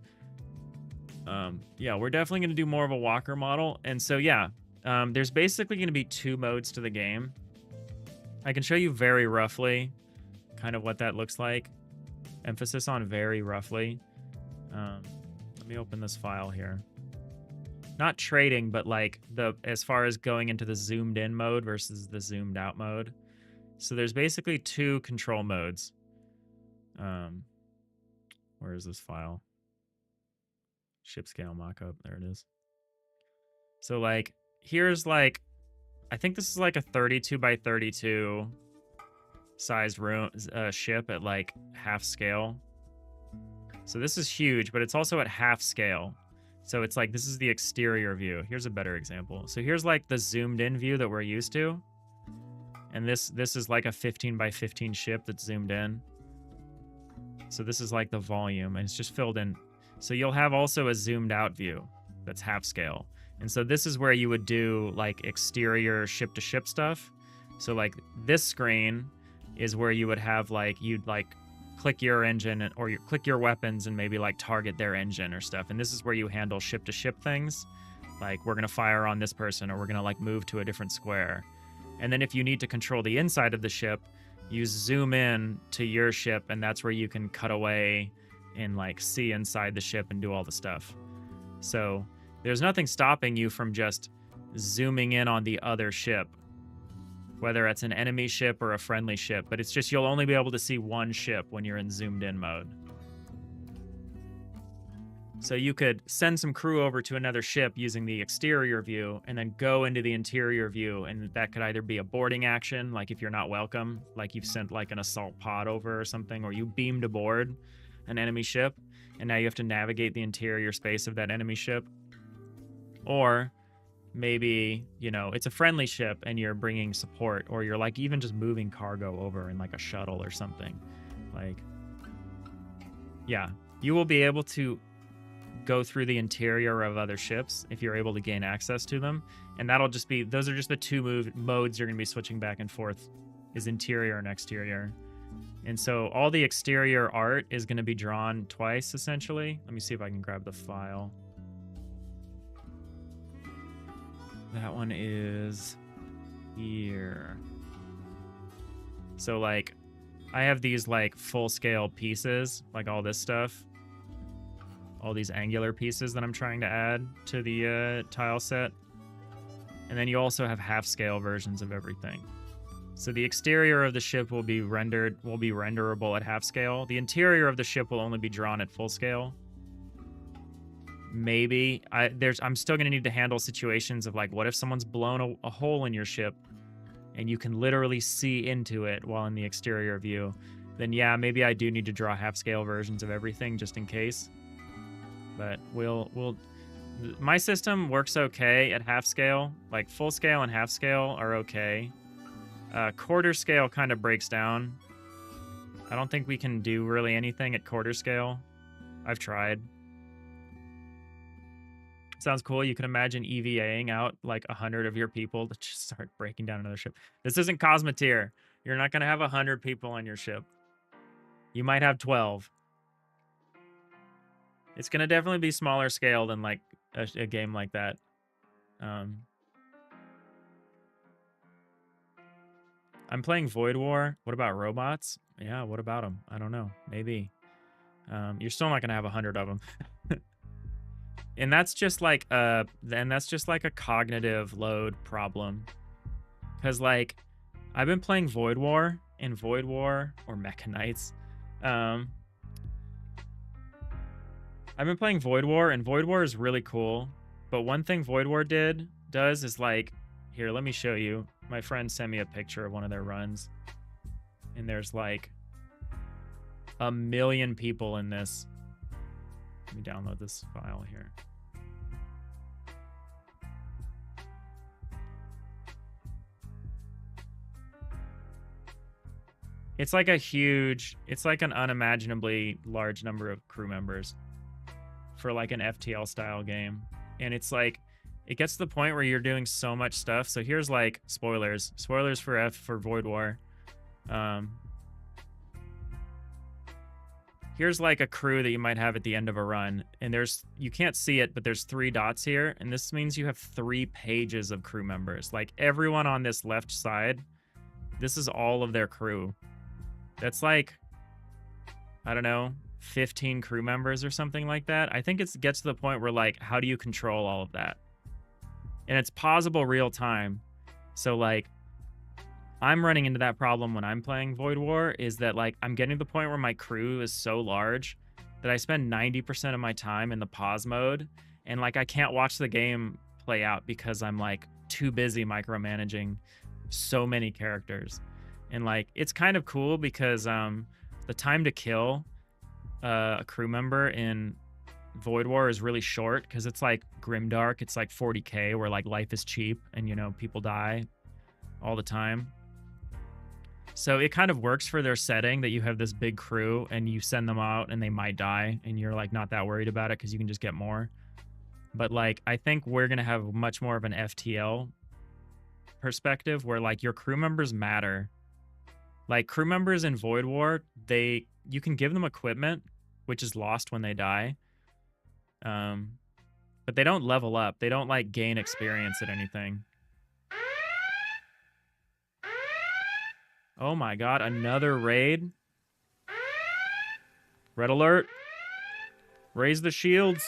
Yeah, we're definitely going to do more of a walker model. And so, yeah, there's basically going to be 2 modes to the game. I can show you very roughly kind of what that looks like. Emphasis on very roughly. Let me open this file here. Not trading, but like as far as going into the zoomed in mode versus the zoomed out mode. So there's basically 2 control modes. Where is this file? Ship scale mockup. There it is. So like, here's like, I think this is like a 32 by 32 sized room ship at like half scale. So this is huge, but it's also at half scale. So it's like, this is the exterior view. Here's a better example. So here's like the zoomed in view that we're used to. And this is like a 15 by 15 ship that's zoomed in. So this is like the volume, and it's just filled in. So you'll have also a zoomed out view that's half scale. And so this is where you would do like exterior ship to ship stuff. So like this screen is where you would have like, you'd like click your engine or you click your weapons and maybe like target their engine or stuff. And this is where you handle ship to ship things. Like we're going to fire on this person, or we're going to like move to a different square. And then if you need to control the inside of the ship, you zoom in to your ship, and that's where you can cut away and like see inside the ship and do all the stuff. So there's nothing stopping you from just zooming in on the other ship, whether it's an enemy ship or a friendly ship, but it's just you'll only be able to see one ship when you're in zoomed in mode. So you could send some crew over to another ship using the exterior view and then go into the interior view, and that could either be a boarding action, like if you're not welcome, like you've sent like an assault pod over or something, or you beamed aboard an enemy ship and now you have to navigate the interior space of that enemy ship. Or maybe, you know, it's a friendly ship and you're bringing support, or you're like even just moving cargo over in like a shuttle or something. Like, yeah, you will be able to go through the interior of other ships if you're able to gain access to them. And that'll just be, those are just the 2 modes you're going to be switching back and forth, is interior and exterior. And so all the exterior art is going to be drawn twice, essentially. Let me see if I can grab the file. That one is here. So like, I have these like full scale pieces, like all this stuff, all these angular pieces that I'm trying to add to the tile set. And then you also have half scale versions of everything. So the exterior of the ship will be renderable at half scale. The interior of the ship will only be drawn at full scale. Maybe I'm still going to need to handle situations of like, what if someone's blown a hole in your ship and you can literally see into it while in the exterior view? Then yeah, maybe I do need to draw half scale versions of everything just in case. But my system works okay at half scale. Like full scale and half scale are okay. Quarter scale kind of breaks down. I don't think we can do really anything at quarter scale. I've tried. Sounds cool. You can imagine EVAing out like 100 of your people to just start breaking down another ship. This isn't Cosmoteer. You're not going to have 100 people on your ship. You might have 12. It's going to definitely be smaller scale than like a game like that. I'm playing Void War. What about robots? Yeah, what about them? I don't know. Maybe. You're still not going to have 100 of them. And that's just like a cognitive load problem. Because like, I've been playing Void War or Mechanites. I've been playing Void War, and Void War is really cool. But one thing Void War does is like, here, let me show you. My friend sent me a picture of one of their runs. And there's like 1 million people in this. Let me download this file here. It's like a huge, it's like an unimaginably large number of crew members for like an FTL style game. And it's like, it gets to the point where you're doing so much stuff. So here's like spoilers for Void War. Here's like a crew that you might have at the end of a run, and you can't see it, but there's 3 dots here, and this means you have 3 pages of crew members. Like everyone on this left side, this is all of their crew. That's like, I don't know, 15 crew members or something like that. I think it gets to the point where like, how do you control all of that? And it's pausable real time. So like, I'm running into that problem when I'm playing Void War, is that like I'm getting to the point where my crew is so large that I spend 90% of my time in the pause mode, and like I can't watch the game play out because I'm like too busy micromanaging so many characters. And like it's kind of cool because the time to kill a crew member in Void War is really short, because it's like grimdark. It's like 40k, where like life is cheap and, you know, people die all the time. So it kind of works for their setting that you have this big crew and you send them out and they might die and you're like not that worried about it because you can just get more. But like, I think we're going to have much more of an FTL perspective where like your crew members matter. Like crew members in Void War, you can give them equipment, which is lost when they die. But they don't level up. They don't like gain experience at anything. Oh my god, another raid. Red alert. Raise the shields.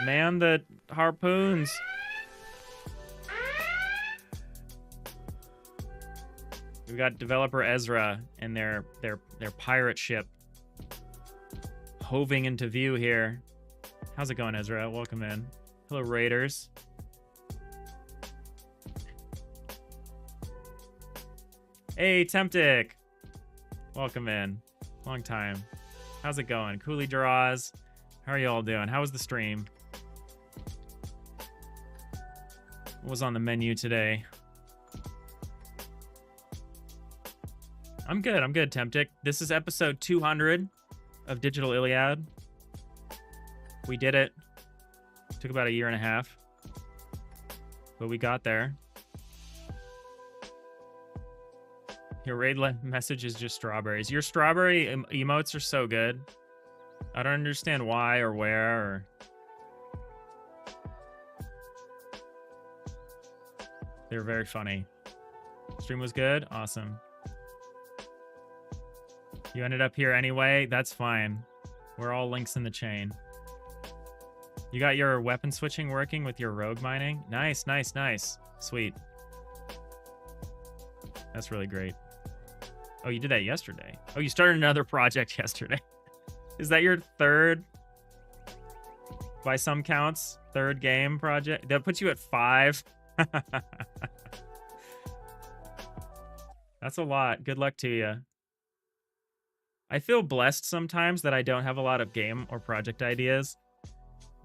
Man the harpoons. We got developer Ezra and their pirate ship hoving into view here. How's it going, Ezra? Welcome in. Hello, raiders. Hey, Temptic. Welcome in. Long time. How's it going? Cooley Draws. How are you all doing? How was the stream? What was on the menu today? I'm good, Temptic. This is episode 200 of Digital Iliad. We did it. Took about a year and a half, but we got there. Your raid message is just strawberries. Your strawberry emotes are so good. I don't understand why or where or... They're very funny. Stream was good? Awesome. You ended up here anyway? That's fine. We're all links in the chain. You got your weapon switching working with your rogue mining? Nice, nice, nice. Sweet. That's really great. Oh, you did that yesterday. Oh, you started another project yesterday. Is that your third, by some counts, third game project? That puts you at 5. That's a lot. Good luck to you. I feel blessed sometimes that I don't have a lot of game or project ideas.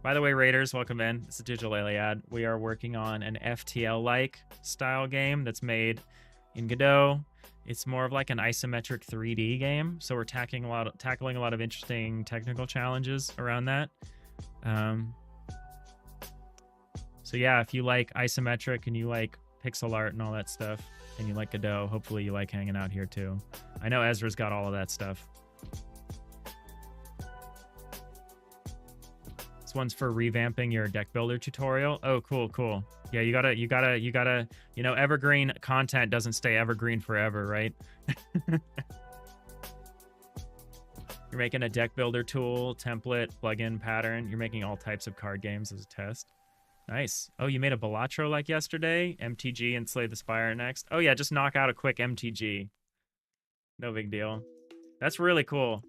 By the way, Raiders, welcome in. This is Digital Iliad. We are working on an FTL-like style game that's made in Godot. It's more of like an isometric 3D game, so we're tackling a lot of interesting technical challenges around that. So yeah, if you like isometric and you like pixel art and all that stuff, and you like Godot, hopefully you like hanging out here too. I know Ezra's got all of that stuff. This one's for revamping your deck builder tutorial. Oh, cool, cool. Yeah, you gotta, you know, evergreen content doesn't stay evergreen forever, right? You're making a deck builder tool, template, plugin, pattern. You're making all types of card games as a test. Nice. Oh, you made a Balatro like yesterday? MTG and Slay the Spire next? Oh yeah, just knock out a quick MTG. No big deal. That's really cool.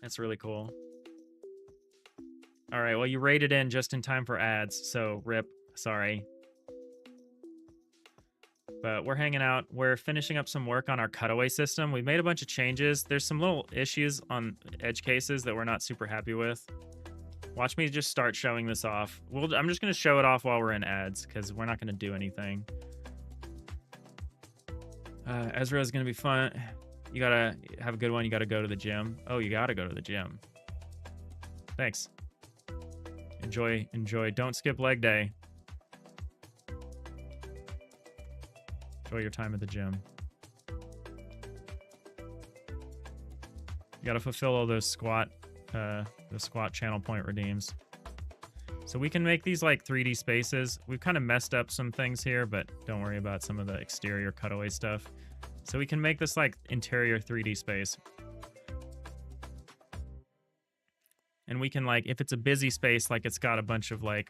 That's really cool. All right, well, you raided in just in time for ads, so rip, sorry. But we're hanging out. We're finishing up some work on our cutaway system. We've made a bunch of changes. There's some little issues on edge cases that we're not super happy with. Watch me just start showing this off. I'm just going to show it off while we're in ads, because we're not going to do anything. Ezra is gonna be fun. You gotta have a good one. You gotta go to the gym. Oh, you gotta go to the gym. Thanks. Enjoy. Don't skip leg day. Enjoy your time at the gym. You gotta fulfill all those squat channel point redeems. So we can make these like 3D spaces. We've kind of messed up some things here, but don't worry about some of the exterior cutaway stuff. So we can make this like interior 3D space. And we can like, if it's a busy space, like it's got a bunch of like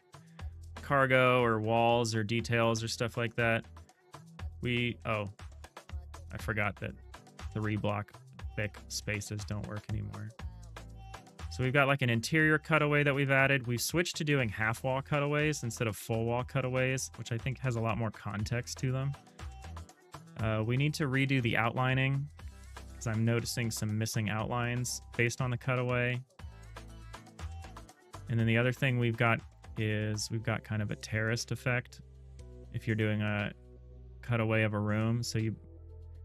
cargo or walls or details or stuff like that. Oh, I forgot that 3 block thick spaces don't work anymore. So we've got like an interior cutaway that we've added. We've switched to doing half wall cutaways instead of full wall cutaways, which I think has a lot more context to them. We need to redo the outlining because I'm noticing some missing outlines based on the cutaway. And then the other thing we've got is we've got kind of a terraced effect if you're doing a cutaway of a room. So you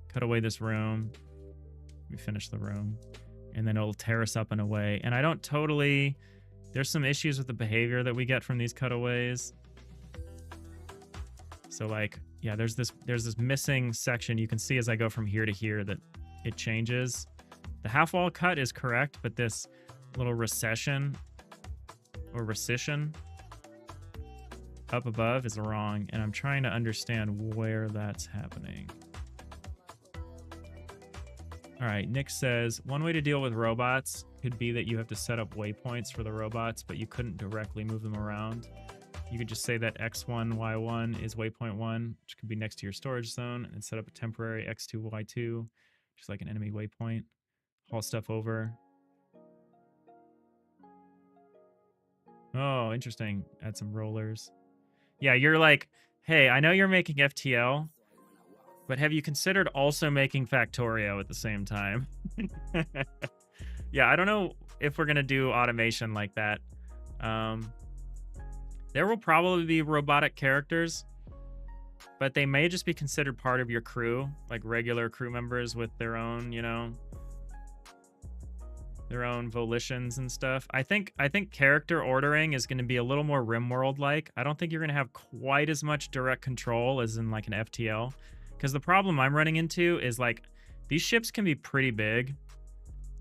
cut away this room, we finish the room, and then it'll terrace up and away. And I don't totally, there's some issues with the behavior that we get from these cutaways. So like, yeah, there's this missing section. You can see as I go from here to here that it changes. The half wall cut is correct, but this little recession or rescission up above is wrong, and I'm trying to understand where that's happening. All right, Nick says, one way to deal with robots could be that you have to set up waypoints for the robots, but you couldn't directly move them around. You could just say that X1, Y1 is waypoint 1, which could be next to your storage zone, and set up a temporary X2, Y2, just like an enemy waypoint. Haul stuff over. Oh, interesting. Add some rollers. Yeah, you're like, hey, I know you're making FTL, but have you considered also making Factorio at the same time? Yeah, I don't know if we're going to do automation like that. There will probably be robotic characters, but they may just be considered part of your crew, like regular crew members with their own, you know, their own volitions and stuff. I think character ordering is going to be a little more RimWorld-like. I don't think you're going to have quite as much direct control as in like an FTL. Because the problem I'm running into is like these ships can be pretty big.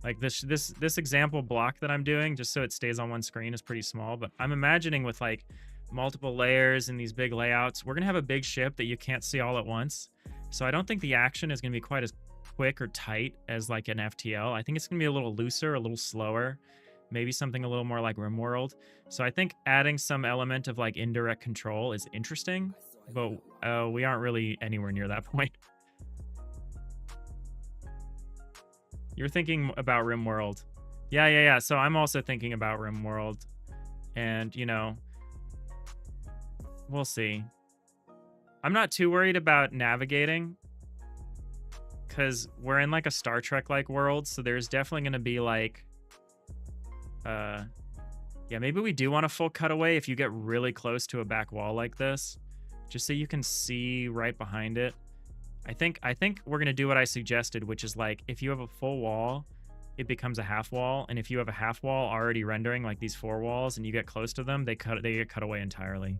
Like this example block that I'm doing, just so it stays on one screen, is pretty small. But I'm imagining with like multiple layers and these big layouts, we're gonna have a big ship that you can't see all at once. So I don't think the action is gonna be quite as quick or tight as like an FTL. I think it's gonna be a little looser, a little slower, maybe something a little more like RimWorld. So I think adding some element of like indirect control is interesting, but we aren't really anywhere near that point. You're thinking about RimWorld. Yeah. So I'm also thinking about RimWorld. And, you know, we'll see. I'm not too worried about navigating because we're in like a Star Trek-like world. So there's definitely going to be like, yeah, maybe we do want a full cutaway if you get really close to a back wall like this, just so you can see right behind it. I think we're going to do what I suggested, which is like if you have a full wall, it becomes a half wall. And if you have a half wall already rendering like these 4 walls and you get close to them, they get cut away entirely.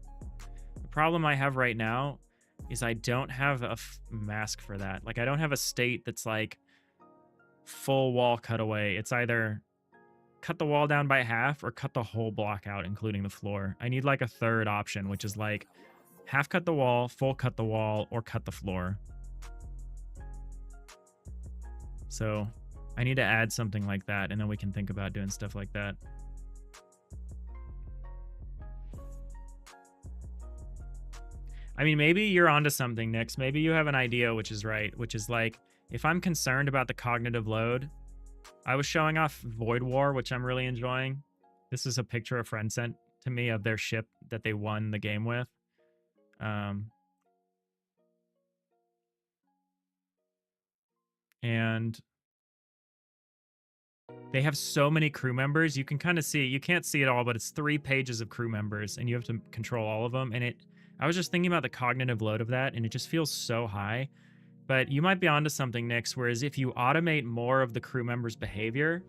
The problem I have right now is I don't have a mask for that. Like I don't have a state that's like full wall cutaway. It's either cut the wall down by half or cut the whole block out, including the floor. I need like a third option, which is like half cut the wall, full cut the wall, or cut the floor. So I need to add something like that, and then we can think about doing stuff like that. I mean, maybe you're onto something, Nix. Maybe you have an idea which is right, which is like, if I'm concerned about the cognitive load, I was showing off Void War, which I'm really enjoying. This is a picture a friend sent to me of their ship that they won the game with. And they have so many crew members. You can kind of see it. You can't see it all, but it's 3 pages of crew members, and you have to control all of them. And I was just thinking about the cognitive load of that, and it just feels so high But you might be onto something, Nix, whereas if you automate more of the crew member's behavior,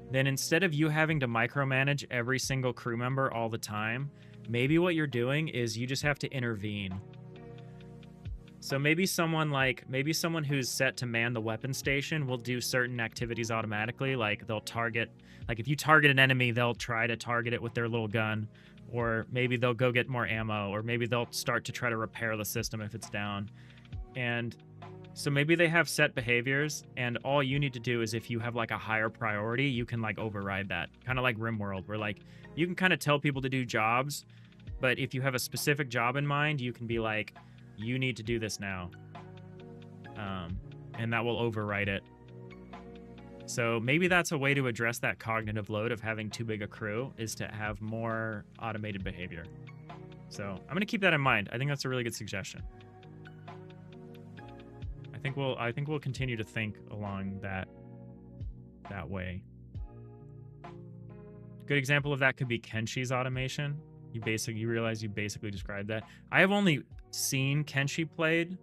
then instead of you having to micromanage every single crew member all the time, maybe what you're doing is you just have to intervene. So maybe someone who's set to man the weapon station will do certain activities automatically. Like they'll target, like if you target an enemy, they'll try to target it with their little gun, or maybe they'll go get more ammo, or maybe they'll start to try to repair the system if it's down. And so maybe they have set behaviors, and all you need to do is if you have like a higher priority, you can like override that. Kind of like RimWorld, where like you can kind of tell people to do jobs, but if you have a specific job in mind, you can be like, you need to do this now. And that will override it. So maybe that's a way to address that cognitive load of having too big a crew, is to have more automated behavior. So I'm going to keep that in mind. I think that's a really good suggestion. I think we'll continue to think along that way. Good example of that could be Kenshi's automation. You realize you basically described that. I have only seen Kenshi played.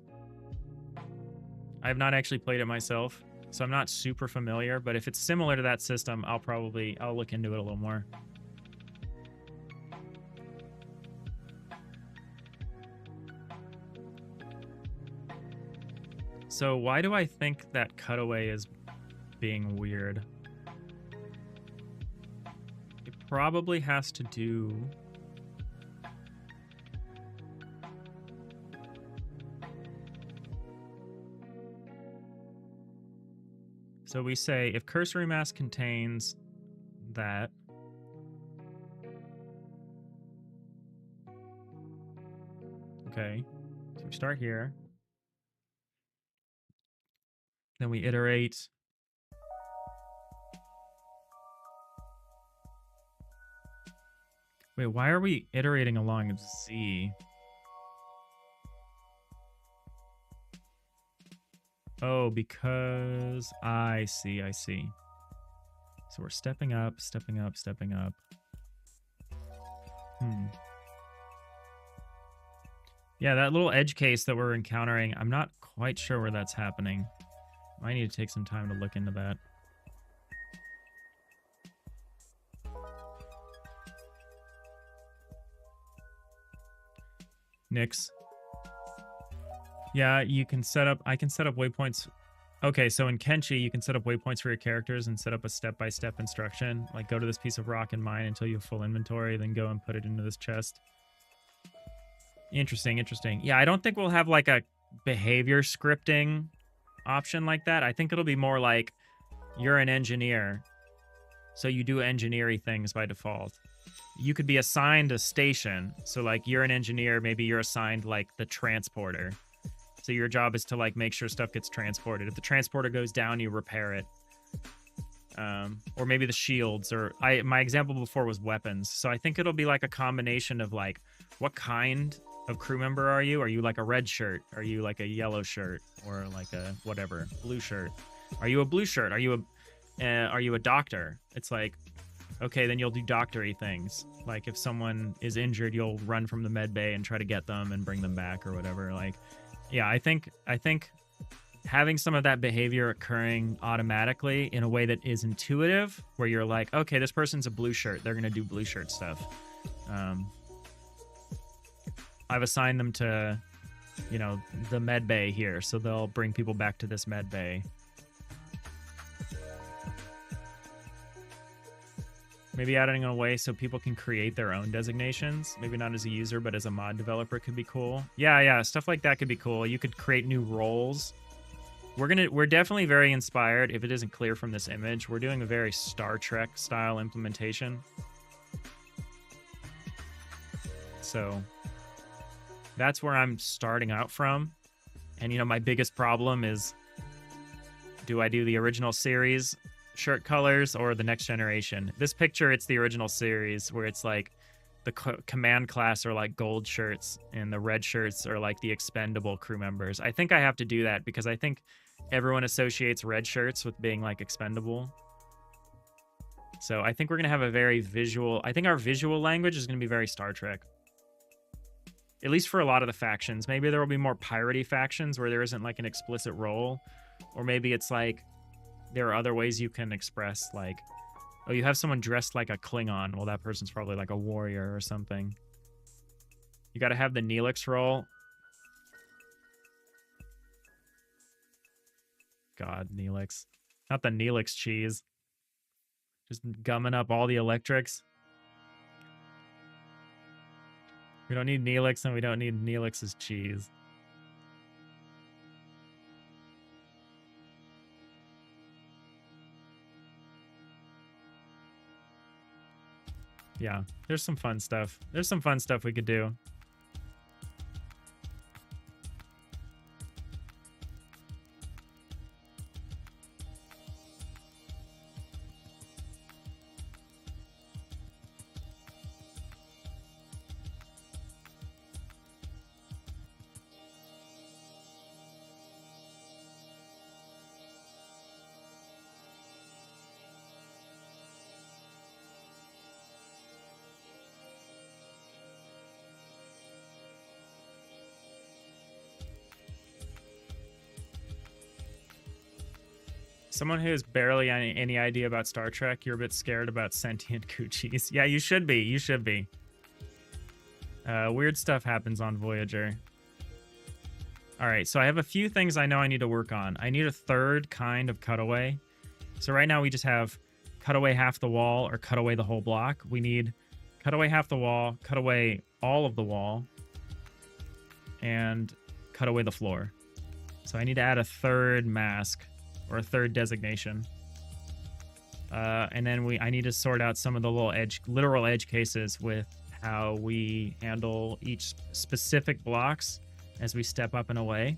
I have not actually played it myself, so I'm not super familiar, but if it's similar to that system, I'll look into it a little more. So why do I think that cutaway is being weird? It probably has to do... So we say if cursory mask contains that, okay, so we start here, then we iterate. Wait, why are we iterating along Z? Oh, because I see. So we're stepping up. Yeah, that little edge case that we're encountering, I'm not quite sure where that's happening. I need to take some time to look into that. Nix. Yeah, I can set up waypoints. Okay, so in Kenshi, you can set up waypoints for your characters and set up a step-by-step instruction. Like, go to this piece of rock and mine until you have full inventory, then go and put it into this chest. Interesting. Yeah, I don't think we'll have, like, a behavior scripting option like that. I think it'll be more like, you're an engineer, so you do engineering things by default. You could be assigned a station. So, like, you're an engineer, maybe you're assigned, like, the transporter. So your job is to like make sure stuff gets transported. If the transporter goes down, you repair it. Or maybe the shields, or my example before was weapons. So I think it'll be like a combination of like, what kind of crew member are you? Are you like a red shirt? Are you like a yellow shirt? Or like a whatever, blue shirt? Are you a blue shirt? Are you a doctor? It's like, okay, then you'll do doctory things. Like if someone is injured, you'll run from the med bay and try to get them and bring them back or whatever. Like, yeah, I think having some of that behavior occurring automatically in a way that is intuitive, where you're like, okay, this person's a blue shirt, they're gonna do blue shirt stuff. I've assigned them to, you know, the med bay here, so they'll bring people back to this med bay. Maybe adding a way so people can create their own designations. Maybe not as a user, but as a mod developer could be cool. Yeah, stuff like that could be cool. You could create new roles. We're definitely very inspired. If it isn't clear from this image, we're doing a very Star Trek style implementation. So that's where I'm starting out from. And, you know, my biggest problem is, do I do the original series shirt colors or the next generation? This picture, it's the original series, where it's like the command class are like gold shirts and the red shirts are like the expendable crew members. I think I have to do that because I think everyone associates red shirts with being like expendable. So I think we're going to have a very visual, I think our visual language is going to be very Star Trek. At least for a lot of the factions. Maybe there will be more piratey factions where there isn't like an explicit role. Or maybe it's like there are other ways you can express like, oh, you have someone dressed like a Klingon. Well, that person's probably like a warrior or something. You got to have the Neelix role. God, Neelix. Not the Neelix cheese. Just gumming up all the electrics. We don't need Neelix and we don't need Neelix's cheese. Yeah, there's some fun stuff. There's some fun stuff we could do. Someone who has barely any idea about Star Trek, you're a bit scared about sentient coochies. Yeah, you should be. You should be. Weird stuff happens on Voyager. All right, so I have a few things I know I need to work on. I need a third kind of cutaway. So right now we just have cutaway half the wall or cutaway the whole block. We need cutaway half the wall, cutaway all of the wall, and cutaway the floor. So I need to add a third mask. Or a third designation. And then I need to sort out some of the literal edge cases with how we handle each specific blocks as we step up and away.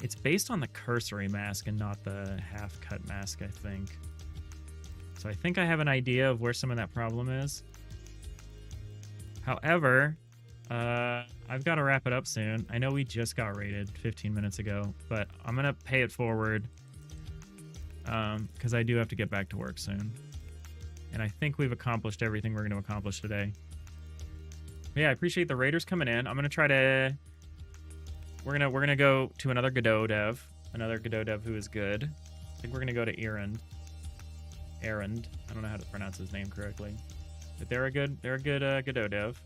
It's based on the cursory mask and not the half-cut mask, I think. So I think I have an idea of where some of that problem is. However, I've got to wrap it up soon. I know we just got rated 15 minutes ago, but I'm going to pay it forward because I do have to get back to work soon. And I think we've accomplished everything we're going to accomplish today. But yeah, I appreciate the raiders coming in. I'm going to try to... We're gonna go to another Godot dev. Another Godot dev who is good. I think we're going to go to Erend. I don't know how to pronounce his name correctly. But they're a good Godot dev.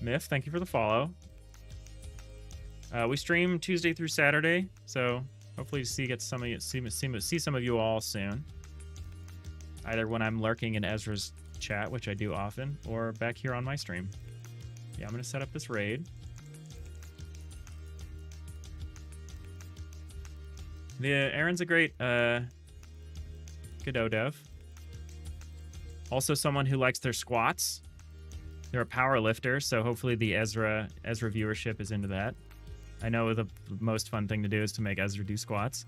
Myth, thank you for the follow. We stream Tuesday through Saturday, so hopefully see some of you all soon. Either when I'm lurking in Ezra's chat, which I do often, or back here on my stream. Yeah, I'm gonna set up this raid. Aaron's a great Godot dev. Also someone who likes their squats. They're a power lifter, so hopefully the Ezra viewership is into that. I know the most fun thing to do is to make Ezra do squats.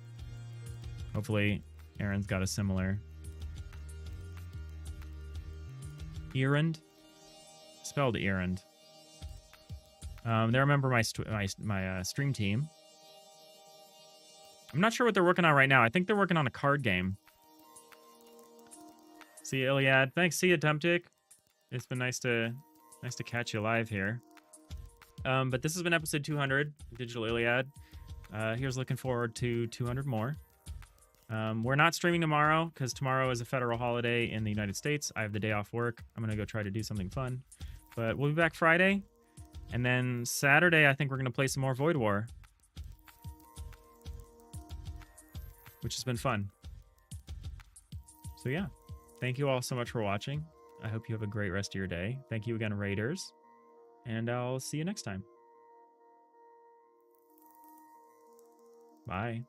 Hopefully Aaron's got a similar. Erend? Spelled Erend. They're a member of my stream team. I'm not sure what they're working on right now. I think they're working on a card game. See you, Iliad. Thanks. See you, Dumptic. It's been nice to catch you live here. But this has been episode 200, Digital Iliad. Here's looking forward to 200 more. We're not streaming tomorrow because tomorrow is a federal holiday in the United States. I have the day off work. I'm going to go try to do something fun. But we'll be back Friday. And then Saturday, I think we're going to play some more Void War. Which has been fun. So yeah, thank you all so much for watching. I hope you have a great rest of your day. Thank you again, Raiders. And I'll see you next time. Bye.